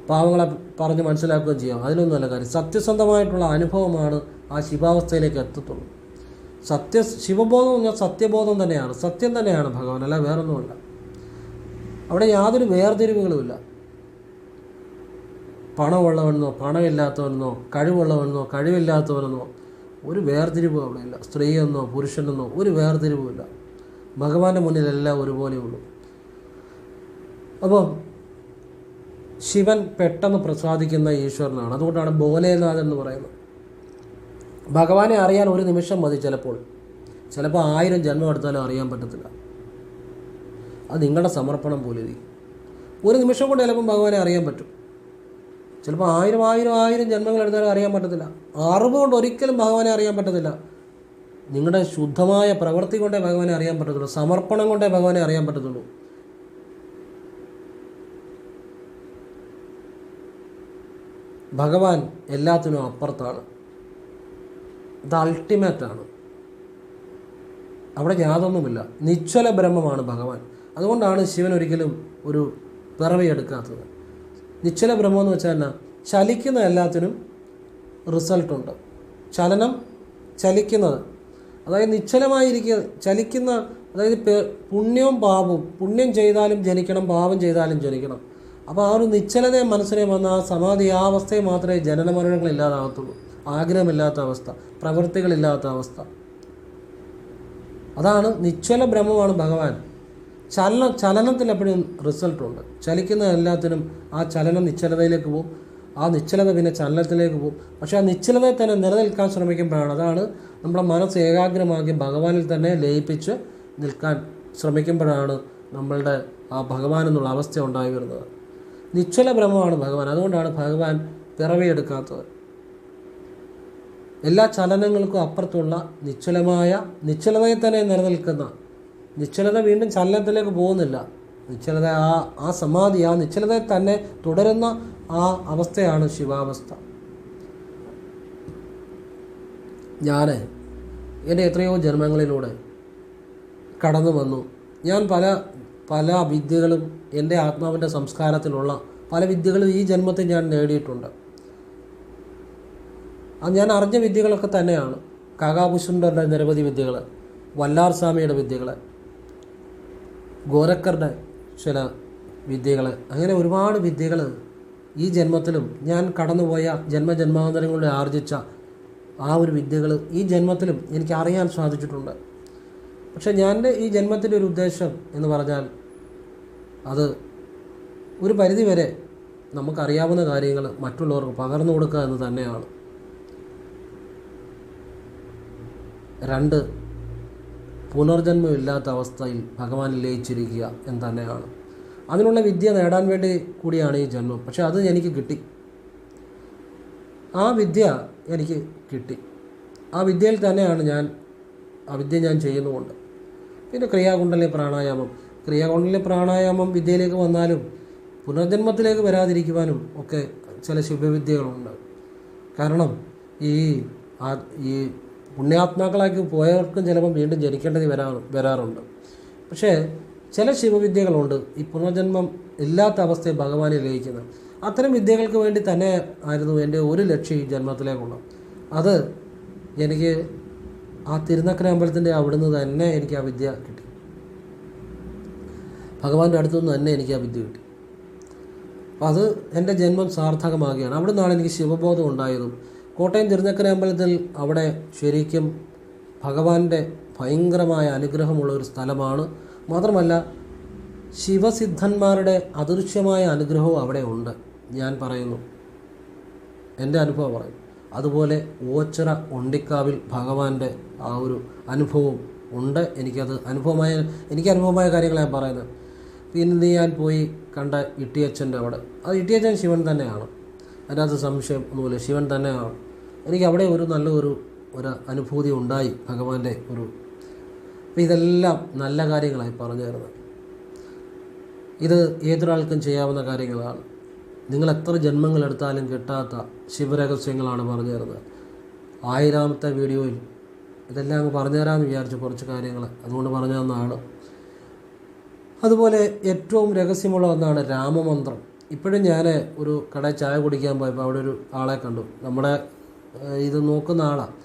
പാവങ്ങളെ പറഞ്ഞ് മനസ്സിലാക്കുകയും ചെയ്യാം, അതിനൊന്നുമല്ല കാര്യം. സത്യസന്ധമായിട്ടുള്ള അനുഭവമാണ് ആ ശിവാവസ്ഥയിലേക്ക് എത്തത്തുള്ളൂ. ശിവബോധം എന്ന് പറഞ്ഞാൽ സത്യബോധം തന്നെയാണ്, സത്യം തന്നെയാണ് ഭഗവാൻ, അല്ല വേറൊന്നുമല്ല. അവിടെ യാതൊരു വേർതിരിവുകളുമില്ല. പണമുള്ളവനെന്നോ പണമില്ലാത്തവനെന്നോ കഴിവുള്ളവനെന്നോ കഴിവില്ലാത്തവനെന്നോ ഒരു വേർതിരിവും അവിടെ ഇല്ല. സ്ത്രീയെന്നോ പുരുഷനെന്നോ ഒരു വേർതിരിവുമില്ല. ഭഗവാന്റെ മുന്നിലെല്ലാം ഒരുപോലെയുള്ളൂ. അപ്പം ശിവൻ പെട്ടെന്ന് പ്രസാദിക്കുന്ന ഈശ്വരനാണ്. അതുകൊണ്ടാണ് ഭോലേനാഥൻ എന്ന് പറയുന്നത്. ഭഗവാനെ അറിയാൻ ഒരു നിമിഷം മതി. ചിലപ്പോൾ 1000 ജന്മം എടുത്താലും അറിയാൻ പറ്റത്തില്ല. അത് നിങ്ങളുടെ സമർപ്പണം പോലെ ഇരിക്കും. ഒരു നിമിഷം കൊണ്ട് ചിലപ്പം ഭഗവാനെ അറിയാൻ പറ്റും. ചിലപ്പോൾ 1000 ജന്മങ്ങൾ എടുത്താലും അറിയാൻ പറ്റത്തില്ല. അറിവ് കൊണ്ട് ഒരിക്കലും ഭഗവാനെ അറിയാൻ പറ്റത്തില്ല. നിങ്ങളുടെ ശുദ്ധമായ പ്രവൃത്തി കൊണ്ടേ ഭഗവാനെ അറിയാൻ പറ്റത്തുള്ളൂ, സമർപ്പണം കൊണ്ടേ ഭഗവാനെ അറിയാൻ പറ്റത്തുള്ളൂ. ഭഗവാൻ എല്ലാത്തിനും അപ്പുറത്താണ്. ഇത് അൾട്ടിമേറ്റാണ്. അവിടെ യാതൊന്നുമില്ല. നിശ്ചല ബ്രഹ്മമാണ് ഭഗവാൻ. അതുകൊണ്ടാണ് ശിവൻ ഒരിക്കലും ഒരു പിറവിയെടുക്കാത്തത്. നിശ്ചല ബ്രഹ്മം എന്ന് വെച്ചാൽ എന്നാ? ചലിക്കുന്ന എല്ലാത്തിനും റിസൾട്ടുണ്ട്. ചലിക്കുന്നത്, അതായത് നിശ്ചലമായിരിക്കുക, ചലിക്കുന്ന, അതായത് പുണ്യവും പാപവും, പുണ്യം ചെയ്താലും ജനിക്കണം, പാപം ചെയ്താലും ജനിക്കണം. അപ്പോൾ ആ ഒരു നിശ്ചലതയും മനസ്സിനെ വന്ന ആ സമാധി, ആ അവസ്ഥയെ മാത്രമേ ജനനമരണങ്ങളില്ലാതാകത്തുള്ളൂ. ആഗ്രഹമില്ലാത്ത അവസ്ഥ, പ്രവൃത്തികളില്ലാത്ത അവസ്ഥ, അതാണ് നിശ്ചല ബ്രഹ്മമാണ് ഭഗവാൻ. ചലനത്തിൽ എപ്പോഴും റിസൾട്ടുണ്ട്. ചലിക്കുന്ന എല്ലാത്തിനും ആ ചലനം നിശ്ചലതയിലേക്ക് പോകും. ആ നിശ്ചലത പിന്നെ ചലനത്തിലേക്ക് പോകും. പക്ഷേ ആ നിശ്ചലതയിൽ തന്നെ നിലനിൽക്കാൻ ശ്രമിക്കുമ്പോഴാണ്, അതാണ് നമ്മുടെ മനസ്സ് ഏകാഗ്രമാക്കി ഭഗവാനിൽ തന്നെ ലയിപ്പിച്ച് നിൽക്കാൻ ശ്രമിക്കുമ്പോഴാണ് നമ്മളുടെ ആ ഭഗവാൻ എന്നുള്ള അവസ്ഥ ഉണ്ടായി വരുന്നത്. നിശ്ചല ബ്രഹ്മമാണ് ഭഗവാൻ. അതുകൊണ്ടാണ് ഭഗവാൻ പിറവിയെടുക്കാത്തത്. എല്ലാ ചലനങ്ങൾക്കും അപ്പുറത്തുള്ള നിശ്ചലതയിൽ തന്നെ നിലനിൽക്കുന്ന, നിശ്ചലത വീണ്ടും ചലനത്തിലേക്ക് പോകുന്നില്ല, നിശ്ചലത ആ സമാധി, ആ നിശ്ചലതയിൽ തന്നെ തുടരുന്ന ആ അവസ്ഥയാണ് ശിവാവസ്ഥ. ഞാൻ എൻ്റെ എത്രയോ ജന്മങ്ങളിലൂടെ കടന്നു വന്നു. ഞാൻ പല വിദ്യകളും, എൻ്റെ ആത്മാവിൻ്റെ സംസ്കാരത്തിലുള്ള പല വിദ്യകളും ഈ ജന്മത്തിൽ ഞാൻ നേടിയിട്ടുണ്ട്. അത് ഞാൻ അറിഞ്ഞ വിദ്യകളൊക്കെ തന്നെയാണ്. കാകാപുഷുണ്ടൻ്റെ നിരവധി വിദ്യകൾ, വല്ലാർ സ്വാമിയുടെ വിദ്യകൾ, ഗോരക്കറുടെ ചില വിദ്യകൾ, അങ്ങനെ ഒരുപാട് വിദ്യകൾ ഈ ജന്മത്തിലും ഞാൻ കടന്നുപോയ ജന്മജന്മാന്തരങ്ങളിലൂടെ ആർജിച്ച ആ ഒരു വിദ്യകൾ ഈ ജന്മത്തിലും എനിക്ക് അറിയാൻ സാധിച്ചിട്ടുണ്ട്. പക്ഷേ എൻ്റെ ഈ ജന്മത്തിൻ്റെ ഒരു ഉദ്ദേശം എന്ന് പറഞ്ഞാൽ അത് ഒരു പരിധിവരെ നമുക്കറിയാവുന്ന കാര്യങ്ങൾ മറ്റുള്ളവർക്ക് പകർന്നു കൊടുക്കുക എന്ന് തന്നെയാണ്. 2 പുനർജന്മമില്ലാത്ത അവസ്ഥയിൽ ഭഗവാനിൽ ലയിച്ചിരിക്കുക എന്ന് തന്നെയാണ്. അതിനുള്ള വിദ്യ നേടാൻ വേണ്ടി കൂടിയാണ് ഈ ജന്മം. പക്ഷേ അത് എനിക്ക് കിട്ടി, ആ വിദ്യ എനിക്ക് കിട്ടി. ആ വിദ്യയിൽ തന്നെയാണ് ആ വിദ്യ ഞാൻ ചെയ്യുന്നുമുണ്ട്. പിന്നെ ക്രിയാകുണ്ടലിനി പ്രാണായാമം വിദ്യയിലേക്ക് വന്നാലും പുനർജന്മത്തിലേക്ക് വരാതിരിക്കുവാനും ഒക്കെ ചില ശുഭവിദ്യകളുണ്ട്. കാരണം ഈ പുണ്യാത്മാക്കളാക്കി പോയവർക്കും ചിലപ്പം വീണ്ടും ജനിക്കേണ്ടത് വരാറുണ്ട്. പക്ഷേ ചില ശിവവിദ്യകളുണ്ട് ഈ പുനർജന്മം ഇല്ലാത്ത അവസ്ഥയെ ഭഗവാനെ ലയിക്കുന്നത്. അത്തരം വിദ്യകൾക്ക് വേണ്ടി തന്നെ ആയിരുന്നു എൻ്റെ ഒരു ലക്ഷ്യം ഈ ജന്മത്തിലേക്കുള്ളത്. അത് എനിക്ക് ആ തിരുനക്കര അമ്പലത്തിൻ്റെ അവിടുന്ന് തന്നെ എനിക്ക് ആ വിദ്യ കിട്ടി. ഭഗവാന്റെ അടുത്തുനിന്ന് തന്നെ എനിക്ക് ആ വിദ്യ കിട്ടി. അപ്പോൾ അത് എൻ്റെ ജന്മം സാർത്ഥകമാകുകയാണ്. അവിടെ നിന്നാണ് എനിക്ക് ശിവബോധം ഉണ്ടായതും. കോട്ടയം തിരുനക്കര അമ്പലത്തിൽ അവിടെ ശരിക്കും ഭഗവാന്റെ ഭയങ്കരമായ അനുഗ്രഹമുള്ള ഒരു സ്ഥലമാണ്. മാത്രമല്ല ശിവസിദ്ധന്മാരുടെ അദൃശ്യമായ അനുഗ്രഹവും അവിടെ ഉണ്ട്. ഞാൻ പറയുന്നു, എൻ്റെ അനുഭവം പറയും. അതുപോലെ ഓച്ചിറ ഒണ്ടിക്കാവിൽ ഭഗവാന്റെ ആ ഒരു അനുഭവം ഉണ്ട്. എനിക്ക് അനുഭവമായ കാര്യങ്ങളാണ് ഞാൻ പറയുന്നത്. പിന്നെ ഞാൻ പോയി കണ്ട ഇട്ടിയച്ഛൻ്റെ അവിടെ, അത് ഇട്ടിയച്ഛൻ ശിവൻ തന്നെയാണ്, അതിനകത്ത് സംശയം ഒന്നുമില്ല, ശിവൻ തന്നെയാണ്. എനിക്ക് അവിടെ നല്ലൊരു അനുഭൂതി ഉണ്ടായി ഭഗവാന്റെ ഒരു. അപ്പോൾ ഇതെല്ലാം നല്ല കാര്യങ്ങളായി പറഞ്ഞു തരുന്നത്. ഇത് ഏതൊരാൾക്കും ചെയ്യാവുന്ന കാര്യങ്ങളാണ്. നിങ്ങൾ എത്ര ജന്മങ്ങളെടുത്താലും കിട്ടാത്ത ശിവരഹസ്യങ്ങളാണ് പറഞ്ഞു തരുന്നത്. 1000ാമത്തെ വീഡിയോയിൽ ഇതെല്ലാം അങ്ങ് പറഞ്ഞു തരാമെന്ന് വിചാരിച്ചു, കുറച്ച് കാര്യങ്ങൾ, അതുകൊണ്ട് പറഞ്ഞു തന്നതാണ്. അതുപോലെ ഏറ്റവും രഹസ്യമുള്ള ഒന്നാണ് രാമമന്ത്രം. ഇപ്പോഴും ഞാൻ ഒരു കടയിൽ ചായ കുടിക്കാൻ പോയപ്പോൾ അവിടെ ഒരു ആളെ കണ്ടു, നമ്മുടെ ഇത് നോക്കുന്ന ആളാണ്.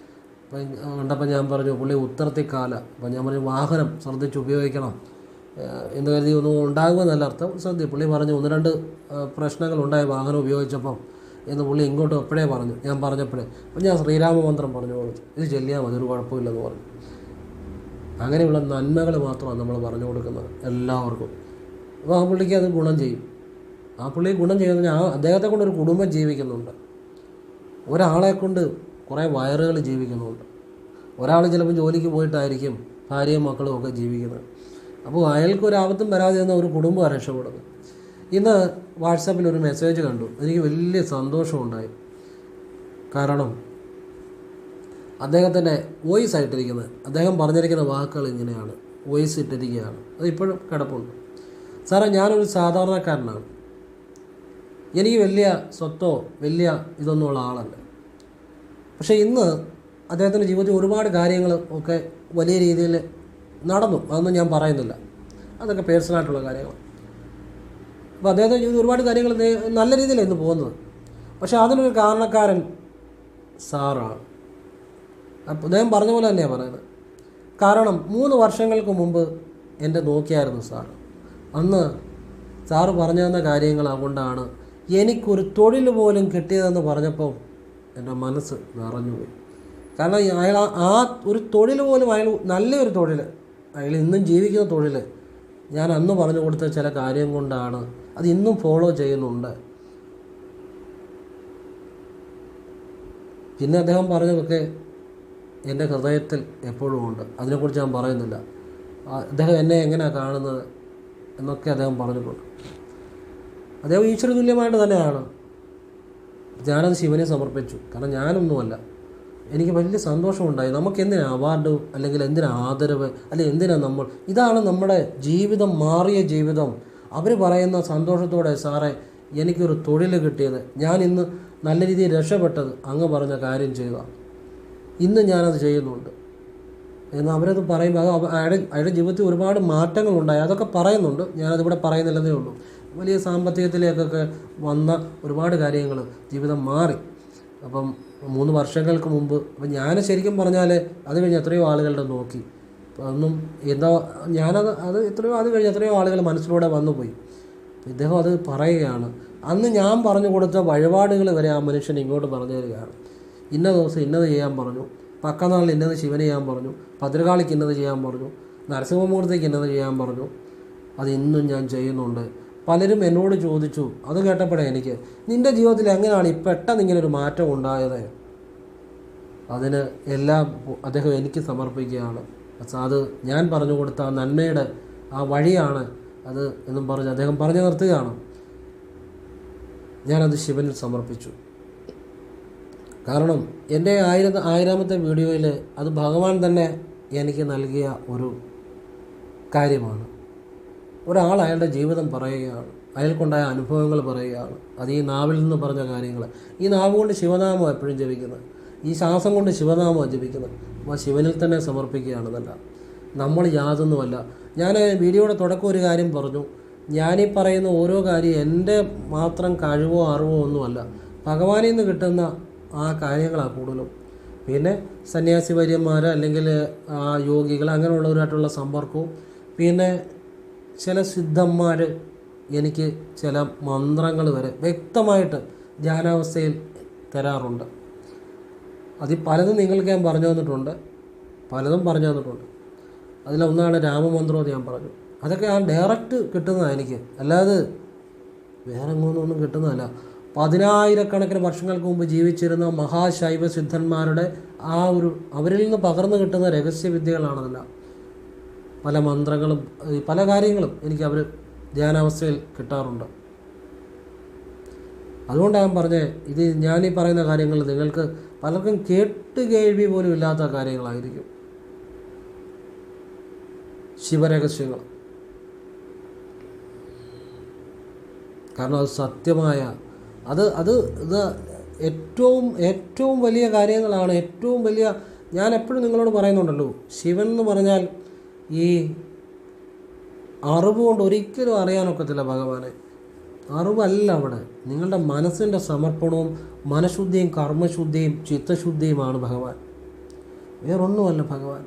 അപ്പം കണ്ടപ്പോൾ ഞാൻ പറഞ്ഞു, പുള്ളി ഉത്തരത്തിക്കാല. അപ്പം ഞാൻ പറഞ്ഞു വാഹനം ശ്രദ്ധിച്ച് ഉപയോഗിക്കണം എന്ന് കരുതി ഒന്നും ഉണ്ടാകുമെന്നല്ല അർത്ഥം, പുള്ളി പറഞ്ഞു 1-2 പ്രശ്നങ്ങളുണ്ടായി വാഹനം ഉപയോഗിച്ചപ്പം എന്ന് പുള്ളി ഇങ്ങോട്ട് എപ്പോഴേ പറഞ്ഞു. ഞാൻ പറഞ്ഞപ്പോഴേ അപ്പം ഞാൻ ശ്രീരാമമന്ത്രം പറഞ്ഞു കൊടുത്തു, ഇത് ചെല്ലിയാൽ മതി, ഒരു കുഴപ്പമില്ലെന്ന് പറഞ്ഞു. അങ്ങനെയുള്ള നന്മകൾ മാത്രമാണ് നമ്മൾ പറഞ്ഞു കൊടുക്കുന്നത് എല്ലാവർക്കും. അപ്പോൾ ആ പുള്ളിക്ക് അത് ഗുണം ചെയ്യും. ആ പുള്ളി ഗുണം ചെയ്യുന്ന അദ്ദേഹത്തെ കൊണ്ടൊരു കുടുംബം ജീവിക്കുന്നുണ്ട്, ഒരാളെ കൊണ്ട് കുറേ വയറുകൾ ജീവിക്കുന്നുണ്ട്. ഒരാൾ ചിലപ്പോൾ ജോലിക്ക് പോയിട്ടായിരിക്കും ഭാര്യയും മക്കളും ഒക്കെ ജീവിക്കുന്നത്. അപ്പോൾ അയാൾക്കൊരാപത്തും വരാതെ നിന്ന് ഒരു കുടുംബം രക്ഷപ്പെടുന്നു. ഇന്ന് വാട്സാപ്പിൽ ഒരു മെസ്സേജ് കണ്ടു, എനിക്ക് വലിയ സന്തോഷമുണ്ടായി. കാരണം അദ്ദേഹത്തിൻ്റെ വോയിസ് ആയിട്ടിരിക്കുന്നത്, അദ്ദേഹം പറഞ്ഞിരിക്കുന്ന വാക്കുകൾ ഇങ്ങനെയാണ്, വോയിസ് ഇട്ടിരിക്കുകയാണ്, അത് ഇപ്പോഴും കിടപ്പുണ്ട്. സാറേ, ഞാനൊരു സാധാരണക്കാരനാണ്, എനിക്ക് വലിയ സ്വത്തോ വലിയ ഇതൊന്നുമുള്ള ആളല്ല. പക്ഷേ ഇന്ന് അദ്ദേഹത്തിൻ്റെ ജീവിതത്തിൽ ഒരുപാട് കാര്യങ്ങൾ ഒക്കെ വലിയ രീതിയിൽ നടന്നു, അതൊന്നും ഞാൻ പറയുന്നില്ല, അതൊക്കെ പേഴ്സണലായിട്ടുള്ള കാര്യങ്ങൾ. അപ്പോൾ അദ്ദേഹത്തിൻ്റെ ജീവിതത്തിൽ ഒരുപാട് കാര്യങ്ങൾ നല്ല രീതിയിലാണ് ഇന്ന് പോകുന്നത്. പക്ഷേ അതിനൊരു കാരണക്കാരൻ സാറാണ്. അപ്പോൾ അദ്ദേഹം പറഞ്ഞ പോലെ തന്നെയാണ് പറയുന്നത്. കാരണം 3 വർഷങ്ങൾക്ക് മുമ്പ് എൻ്റെ നോക്കിയായിരുന്നു സാർ. അന്ന് സാറ് പറഞ്ഞു തന്ന കാര്യങ്ങൾ അതുകൊണ്ടാണ് എനിക്കൊരു തൊഴിൽ പോലും കിട്ടിയതെന്ന് പറഞ്ഞപ്പോൾ എൻ്റെ മനസ്സ് നിറഞ്ഞുപോയി. കാരണം അയാൾ ആ ഒരു തൊഴിൽ പോലും അയാൾ നല്ലൊരു തൊഴിൽ, അയാൾ ഇന്നും ജീവിക്കുന്ന തൊഴിൽ ഞാൻ അന്ന് പറഞ്ഞു കൊടുത്ത ചില കാര്യം കൊണ്ടാണ് അത് ഇന്നും ഫോളോ ചെയ്യുന്നുണ്ട്. പിന്നെ അദ്ദേഹം പറഞ്ഞതൊക്കെ എൻ്റെ ഹൃദയത്തിൽ എപ്പോഴും ഉണ്ട്. അതിനെക്കുറിച്ച് ഞാൻ പറയുന്നില്ല. അദ്ദേഹം എന്നെ എങ്ങനെയാണ് കാണുന്നത് എന്നൊക്കെ അദ്ദേഹം പറഞ്ഞിട്ടുണ്ട്. അദ്ദേഹം ഈശ്വര തുല്യമായിട്ട് തന്നെയാണ്. ഞാനത് ശിവനെ സമർപ്പിച്ചു. കാരണം ഞാനൊന്നുമല്ല. എനിക്ക് വലിയ സന്തോഷമുണ്ടായി. നമുക്കെന്തിനാ അവാർഡ്, അല്ലെങ്കിൽ എന്തിനാ ആദരവ്, അല്ലെങ്കിൽ എന്തിനാ നമ്മൾ, ഇതാണ് നമ്മുടെ ജീവിതം, മാറിയ ജീവിതം. അവർ പറയുന്ന സന്തോഷത്തോടെ സാറേ എനിക്കൊരു തൊഴിൽ കിട്ടിയത്, ഞാൻ ഇന്ന് നല്ല രീതിയിൽ രക്ഷപ്പെട്ടത് അങ്ങ് പറഞ്ഞ കാര്യം ചെയ്തതാണ്, ഇന്ന് ഞാനത് ചെയ്യുന്നുണ്ട് എന്ന് അവരത് പറയുമ്പോൾ അത് അയാളുടെ ജീവിതത്തിൽ ഒരുപാട് മാറ്റങ്ങളുണ്ടായി. അതൊക്കെ പറയുന്നുണ്ട്, ഞാനതിവിടെ പറയുന്നില്ലെന്നേ ഉള്ളൂ. വലിയ സാമ്പത്തികത്തിലേക്കൊക്കെ വന്ന ഒരുപാട് കാര്യങ്ങൾ, ജീവിതം മാറി. അപ്പം 3 വർഷങ്ങൾക്ക് മുമ്പ് അപ്പം ഞാൻ ശരിക്കും പറഞ്ഞാൽ അത് കഴിഞ്ഞ് എത്രയോ ആളുകളുടെ നോക്കി, അതൊന്നും എന്താ അത് കഴിഞ്ഞ് എത്രയോ ആളുകൾ മനസ്സിലൂടെ വന്നുപോയി. ഇദ്ദേഹം അത് പറയുകയാണ്. അന്ന് ഞാൻ പറഞ്ഞു കൊടുത്ത വഴിപാടുകൾ വരെ ആ മനുഷ്യൻ ഇങ്ങോട്ട് പറഞ്ഞു തരികയാണ്. ഇന്ന ദിവസം ഇന്നത് ചെയ്യാൻ പറഞ്ഞു, പക്കനാളിൽ ഇന്നത് ശിവന് ചെയ്യാൻ പറഞ്ഞു, ഭദ്രകാളിക്ക് ഇന്നത് ചെയ്യാൻ പറഞ്ഞു, നരസിംഹമൂർത്തിക്ക് ഇന്നത് ചെയ്യാൻ പറഞ്ഞു. അത് ഇന്നും ഞാൻ ചെയ്യുന്നുണ്ട്. പലരും എന്നോട് ചോദിച്ചു, അത് കേട്ടപ്പോഴേ എനിക്ക്, നിൻ്റെ ജീവിതത്തിൽ എങ്ങനെയാണ് പെട്ടെന്ന് ഇങ്ങനൊരു മാറ്റം ഉണ്ടായത്? അതിന് എല്ലാം അദ്ദേഹം എനിക്ക് സമർപ്പിക്കുകയാണ്. അത് ഞാൻ പറഞ്ഞു കൊടുത്ത ആ നന്മയുടെ ആ വഴിയാണ് അത് എന്നും പറഞ്ഞ് അദ്ദേഹം പറഞ്ഞു നിർത്തുകയാണ്. ഞാനത് ശിവനിൽ സമർപ്പിച്ചു. കാരണം എൻ്റെ 1000ാമത്തെ വീഡിയോയിൽ അത് ഭഗവാൻ തന്നെ എനിക്ക് നൽകിയ ഒരു കാര്യമാണ്. ഒരാൾ അയാളുടെ ജീവിതം പറയുകയാണ്, അയാൾക്കുണ്ടായ അനുഭവങ്ങൾ പറയുകയാണ്. അത് ഈ നാവിൽ നിന്ന് പറഞ്ഞ കാര്യങ്ങൾ. ഈ നാവ് കൊണ്ട് ശിവനാമം എപ്പോഴും ജപിക്കുന്നത്, ഈ ശ്വാസം കൊണ്ട് ശിവനാമം ജപിക്കുന്നത്. അപ്പോൾ ശിവനിൽ തന്നെ സമർപ്പിക്കുകയാണെന്നല്ല, നമ്മൾ യാതൊന്നുമല്ല. ഞാൻ വീഡിയോയുടെ തുടക്കം ഒരു കാര്യം പറഞ്ഞു, ഞാനീ പറയുന്ന ഓരോ കാര്യം എൻ്റെ മാത്രം കഴിവോ അറിവോ ഒന്നുമല്ല, ഭഗവാനിൽ നിന്ന് കിട്ടുന്ന ആ കാര്യങ്ങളാണ് കൂടുതലും. പിന്നെ സന്യാസി വര്യന്മാർ അല്ലെങ്കിൽ യോഗികൾ അങ്ങനെയുള്ളവരായിട്ടുള്ള സമ്പർക്കവും, പിന്നെ ചില സിദ്ധന്മാർ എനിക്ക് ചില മന്ത്രങ്ങൾ വരെ വ്യക്തമായിട്ട് ധ്യാനാവസ്ഥയിൽ തരാറുണ്ട്. അതിൽ പലതും നിങ്ങൾക്ക് ഞാൻ പറഞ്ഞു തന്നിട്ടുണ്ട്, പലതും പറഞ്ഞു തന്നിട്ടുണ്ട്. അതിലൊന്നാണ് രാമമന്ത്രം എന്ന് ഞാൻ പറഞ്ഞു. അതൊക്കെ ആ ഡയറക്റ്റ് കിട്ടുന്നതാണ് എനിക്ക്, അല്ലാതെ വേറെ എങ്ങൊന്നും കിട്ടുന്നതല്ല. 10,000കണക്കിന് വർഷങ്ങൾക്ക് മുമ്പ് ജീവിച്ചിരുന്ന മഹാശൈവ സിദ്ധന്മാരുടെ ആ ഒരു അവരിൽ നിന്ന് പകർന്നു കിട്ടുന്ന രഹസ്യവിദ്യകളാണെന്നല്ല. പല മന്ത്രങ്ങളും പല കാര്യങ്ങളും എനിക്ക് അവർ ധ്യാനാവസ്ഥയിൽ കിട്ടാറുണ്ട്. അതുകൊണ്ടാണ് ഞാൻ പറഞ്ഞത്, ഇത് ഞാനീ പറയുന്ന കാര്യങ്ങൾ നിങ്ങൾക്ക് പലർക്കും കേൾവി പോലും ഇല്ലാത്ത കാര്യങ്ങളായിരിക്കും. ശിവരഹസ്യങ്ങൾ. കാരണം അത് സത്യമായ ഇത് ഏറ്റവും വലിയ കാര്യങ്ങളാണ്. ഏറ്റവും വലിയ, ഞാൻ എപ്പോഴും നിങ്ങളോട് പറയുന്നുണ്ടല്ലോ, ശിവൻ എന്ന് പറഞ്ഞാൽ ഈ അറിവ് കൊണ്ട് ഒരിക്കലും അറിയാനൊക്കത്തില്ല ഭഗവാനെ. അറിവല്ല അവിടെ, നിങ്ങളുടെ മനസ്സിൻ്റെ സമർപ്പണവും മനഃശുദ്ധിയും കർമ്മശുദ്ധിയും ചിത്തശുദ്ധിയുമാണ് ഭഗവാൻ. വേറൊന്നുമല്ല ഭഗവാൻ.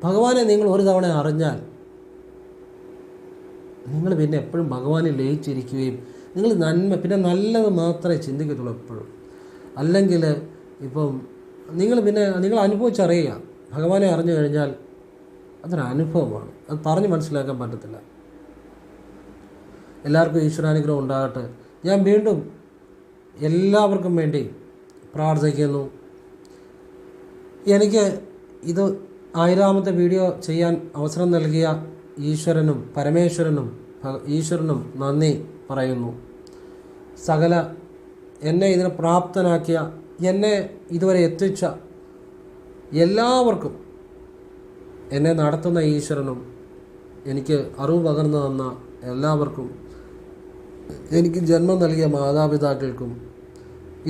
ഭഗവാനെ നിങ്ങൾ ഒരു തവണ അറിഞ്ഞാൽ നിങ്ങൾ പിന്നെ എപ്പോഴും ഭഗവാനിൽ ലയിച്ചിരിക്കുകയും നിങ്ങൾ പിന്നെ നല്ലത് മാത്രമേ ചിന്തിക്കത്തുള്ളൂ എപ്പോഴും. അല്ലെങ്കിൽ ഇപ്പം നിങ്ങൾ അനുഭവിച്ചറിയുക. ഭഗവാനെ അറിഞ്ഞു കഴിഞ്ഞാൽ അതൊരു അനുഭവമാണ്, അത് പറഞ്ഞ് മനസ്സിലാക്കാൻ പറ്റത്തില്ല. എല്ലാവർക്കും ഈശ്വരാനുഗ്രഹം ഉണ്ടാകട്ടെ. ഞാൻ വീണ്ടും എല്ലാവർക്കും വേണ്ടി പ്രാർത്ഥിക്കുന്നു. എനിക്ക് ഇത് 1000ാമത്തെ വീഡിയോ ചെയ്യാൻ അവസരം നൽകിയ ഈശ്വരനും പരമേശ്വരനും ഈശ്വരനും നന്ദി പറയുന്നു. സകല എന്നെ ഇതിന് പ്രാപ്തനാക്കിയ, എന്നെ ഇതുവരെ എത്തിച്ച എല്ലാവർക്കും, എന്നെ നടത്തുന്ന ഈശ്വരനും എനിക്ക് അറിവ് പകർന്നു തന്ന എല്ലാവർക്കും, എനിക്ക് ജന്മം നൽകിയ മാതാപിതാക്കൾക്കും,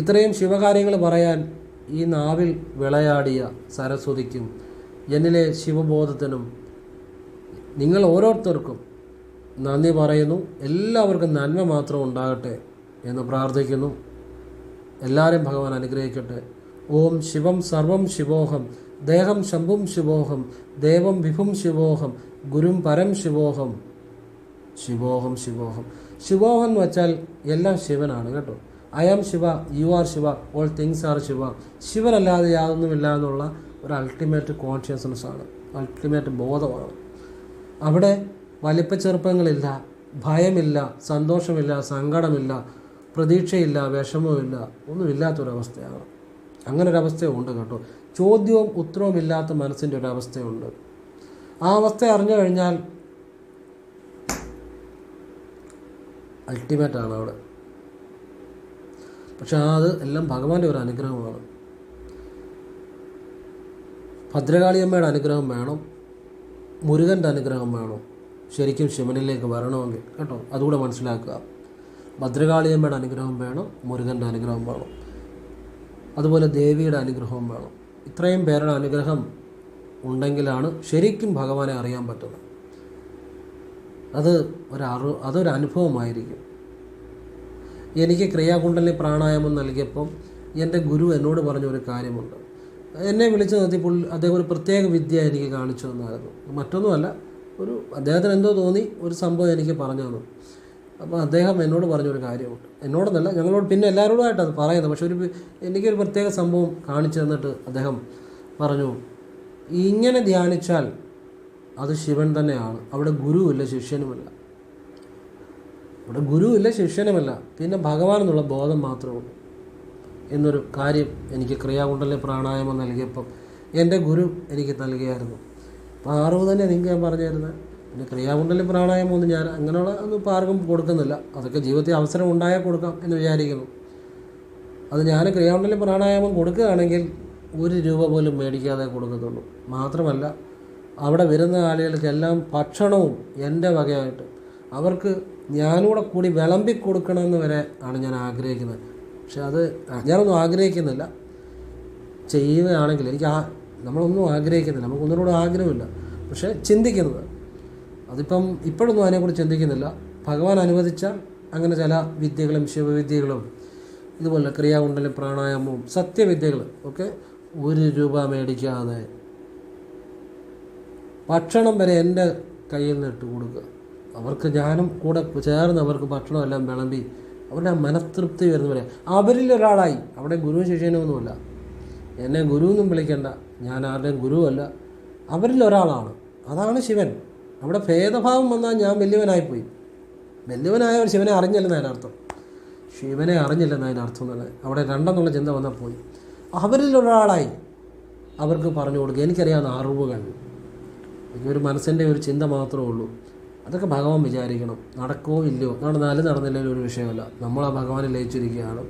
ഇത്രയും ശിവകാര്യങ്ങൾ പറയാൻ ഈ നാവിൽ വിളയാടിയ സരസ്വതിക്കും, എന്നിലെ ശിവബോധത്തിനും, നിങ്ങൾ ഓരോരുത്തർക്കും നന്ദി പറയുന്നു. എല്ലാവർക്കും നന്മ മാത്രം ഉണ്ടാകട്ടെ എന്ന് പ്രാർത്ഥിക്കുന്നു. എല്ലാവരെയും ഭഗവാൻ അനുഗ്രഹിക്കട്ടെ. ഓം ശിവം സർവം ശിവോഹം, ദേഹം ശംഭും ശിവോഹം, ദേവം വിഭും ശിവോഹം, ഗുരും പരം ശിവോഹം. ശിവോഹം ശിവോഹം. ശിവോഹം എന്ന് വെച്ചാൽ എല്ലാം ശിവനാണ് കേട്ടോ. I am Shiva, you are Shiva, all things are Shiva. ശിവനല്ലാതെ യാതൊന്നുമില്ല എന്നുള്ള ഒരു അൾട്ടിമേറ്റ് കോൺഷ്യസ്നെസ് ആണ്, അൾട്ടിമേറ്റ് ബോധമാണ്. അവിടെ വലിപ്പച്ചെറുപ്പങ്ങളില്ല, ഭയമില്ല, സന്തോഷമില്ല, സങ്കടമില്ല, പ്രതീക്ഷയില്ല, വിഷമമില്ല, ഒന്നുമില്ലാത്തൊരവസ്ഥയാണ്. അങ്ങനൊരവസ്ഥയുണ്ട് കേട്ടോ. ചോദ്യവും ഉത്തരവും ഇല്ലാത്ത മനസ്സിൻ്റെ ഒരവസ്ഥയുണ്ട്. ആ അവസ്ഥ അറിഞ്ഞു കഴിഞ്ഞാൽ അൾട്ടിമേറ്റാണ് അവിടെ. പക്ഷെ അത് എല്ലാം ഭഗവാന്റെ ഒരു അനുഗ്രഹമാണ്. ഭദ്രകാളിയമ്മയുടെ അനുഗ്രഹം വേണം, മുരുകൻ്റെ അനുഗ്രഹം വേണം ശരിക്കും ശിവനിലേക്ക് വരണമെങ്കിൽ കേട്ടോ. അതുകൂടെ മനസ്സിലാക്കുക. ഭദ്രകാളിയമ്മയുടെ അനുഗ്രഹം വേണം, മുരുകൻ്റെ അനുഗ്രഹം വേണം, അതുപോലെ ദേവിയുടെ അനുഗ്രഹവും വേണം. ഇത്രയും പേരുടെ അനുഗ്രഹം ഉണ്ടെങ്കിലാണ് ശരിക്കും ഭഗവാനെ അറിയാൻ പറ്റുന്നത്. അതൊരു അനുഭവമായിരിക്കും. എനിക്ക് ക്രിയാകുണ്ടലിനി പ്രാണായാമം നൽകിയപ്പം എൻ്റെ ഗുരു എന്നോട് പറഞ്ഞൊരു കാര്യമുണ്ട്. എന്നെ വിളിച്ച് നിർത്തിയപ്പോൾ അദ്ദേഹം ഒരു പ്രത്യേക വിദ്യ എനിക്ക് കാണിച്ചു തന്നായിരുന്നു. മറ്റൊന്നുമല്ല, അദ്ദേഹത്തിന് എന്തോ തോന്നി ഒരു സംഭവം എനിക്ക് പറഞ്ഞു തന്നു. അപ്പോൾ അദ്ദേഹം എന്നോട് പറഞ്ഞൊരു കാര്യമുണ്ട്. എന്നോടൊന്നല്ല, ഞങ്ങളോട് പിന്നെ എല്ലാവരോടുമായിട്ട് അത് പറയുന്നത്. പക്ഷെ എനിക്കൊരു പ്രത്യേക സംഭവം കാണിച്ചു തന്നിട്ട് അദ്ദേഹം പറഞ്ഞു, ഇങ്ങനെ ധ്യാനിച്ചാൽ അത് ശിവൻ തന്നെയാണ്. അവിടെ ഗുരുവില്ല, ശിഷ്യനുമല്ല. അവിടെ ഗുരുവില്ല, ശിഷ്യനുമല്ല, പിന്നെ ഭഗവാൻ എന്നുള്ള ബോധം മാത്രമേ ഉള്ളൂ എന്നൊരു കാര്യം എനിക്ക് ക്രിയാകുണ്ടലിനി പ്രാണായാമം നൽകിയപ്പം എൻ്റെ ഗുരു എനിക്ക് നൽകിയായിരുന്നു. അപ്പോൾ അറിവ് തന്നെ നിങ്ങൾക്ക് ഞാൻ പറഞ്ഞു തരുന്നത്. പിന്നെ ക്രിയാകുണ്ടലിനി പ്രാണായാമം ഒന്നും ഞാൻ അങ്ങനെയുള്ള ഒന്നും ഇപ്പോൾ ആർക്കും കൊടുക്കുന്നില്ല. അതൊക്കെ ജീവിതത്തിൽ അവസരം ഉണ്ടായാൽ കൊടുക്കാം എന്ന് വിചാരിക്കുന്നു. അത് ഞാൻ ക്രിയാകുണ്ടലിനി പ്രാണായാമം കൊടുക്കുകയാണെങ്കിൽ 1 രൂപ പോലും മേടിക്കാതെ കൊടുക്കത്തുള്ളൂ. മാത്രമല്ല അവിടെ വരുന്ന ആളുകൾക്കെല്ലാം ഭക്ഷണവും എൻ്റെ വകയായിട്ട് അവർക്ക് ഞാനൂടെ കൂടി വിളമ്പി കൊടുക്കണമെന്ന് വരെ ആണ് ഞാൻ ആഗ്രഹിക്കുന്നത്. പക്ഷെ അത് ഞാനൊന്നും ആഗ്രഹിക്കുന്നില്ല. ചെയ്യുകയാണെങ്കിൽ നമ്മളൊന്നും ആഗ്രഹിക്കുന്നില്ല, നമുക്കൊന്നിനോട് ആഗ്രഹമില്ല. പക്ഷേ ചിന്തിക്കുന്നത് ഇപ്പോഴൊന്നും അതിനെക്കുറിച്ച് ചിന്തിക്കുന്നില്ല. ഭഗവാൻ അനുവദിച്ചാൽ അങ്ങനെ ചില വിദ്യകളും ശിവവിദ്യകളും ഇതുപോലെ ക്രിയാകുണ്ടലിനി പ്രാണായാമവും സത്യവിദ്യകൾ ഒക്കെ 1 രൂപ മേടിക്കാതെ ഭക്ഷണം വരെ എൻ്റെ കയ്യിൽ നിന്ന് ഇട്ട് കൊടുക്കുക. അവർക്ക് ഞാനും കൂടെ ചേർന്ന് അവർക്ക് ഭക്ഷണമെല്ലാം വിളമ്പി അവരുടെ മനഃതൃപ്തി വരുന്നവരെ അവരിലൊരാളായി. അവിടെ ഗുരുവും ശിഷ്യനൊന്നുമല്ല, എന്നെ ഗുരുവെന്നും വിളിക്കേണ്ട, ഞാൻ ആരുടെയും ഗുരുവല്ല, അവരിലൊരാളാണ്. അതാണ് ശിവൻ. അവിടെ ഭേദഭാവം വന്നാൽ ഞാൻ വലിയവനായിപ്പോയി. വലിയവനായവർ ശിവനെ അറിഞ്ഞില്ലെന്ന് അതിനർത്ഥം. ശിവനെ അറിഞ്ഞില്ലെന്ന് അതിനർത്ഥം തന്നെ. അവിടെ രണ്ടെന്നുള്ള ചിന്ത വന്നാൽ പോയി. അവരിലൊരാളായി അവർക്ക് പറഞ്ഞു കൊടുക്കുക. എനിക്കറിയാവുന്ന അറിവുകൾ, എനിക്കൊരു മനസ്സിൻ്റെ ഒരു ചിന്ത മാത്രമേ ഉള്ളൂ. അതൊക്കെ ഭഗവാൻ വിചാരിക്കണം. നടക്കുമോ ഇല്ലയോ, നടന്നില്ലല്ലോ ഒരു വിഷയമല്ല. നമ്മൾ ആ ഭഗവാനെ ലയിച്ചിരിക്കുകയാണ്.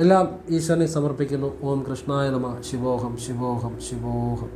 എല്ലാം ഈശ്വരനെ സമർപ്പിക്കുന്നു. ഓം കൃഷ്ണായ നമഃ. ശിവോഹം ശിവോഹം ശിവോഹം.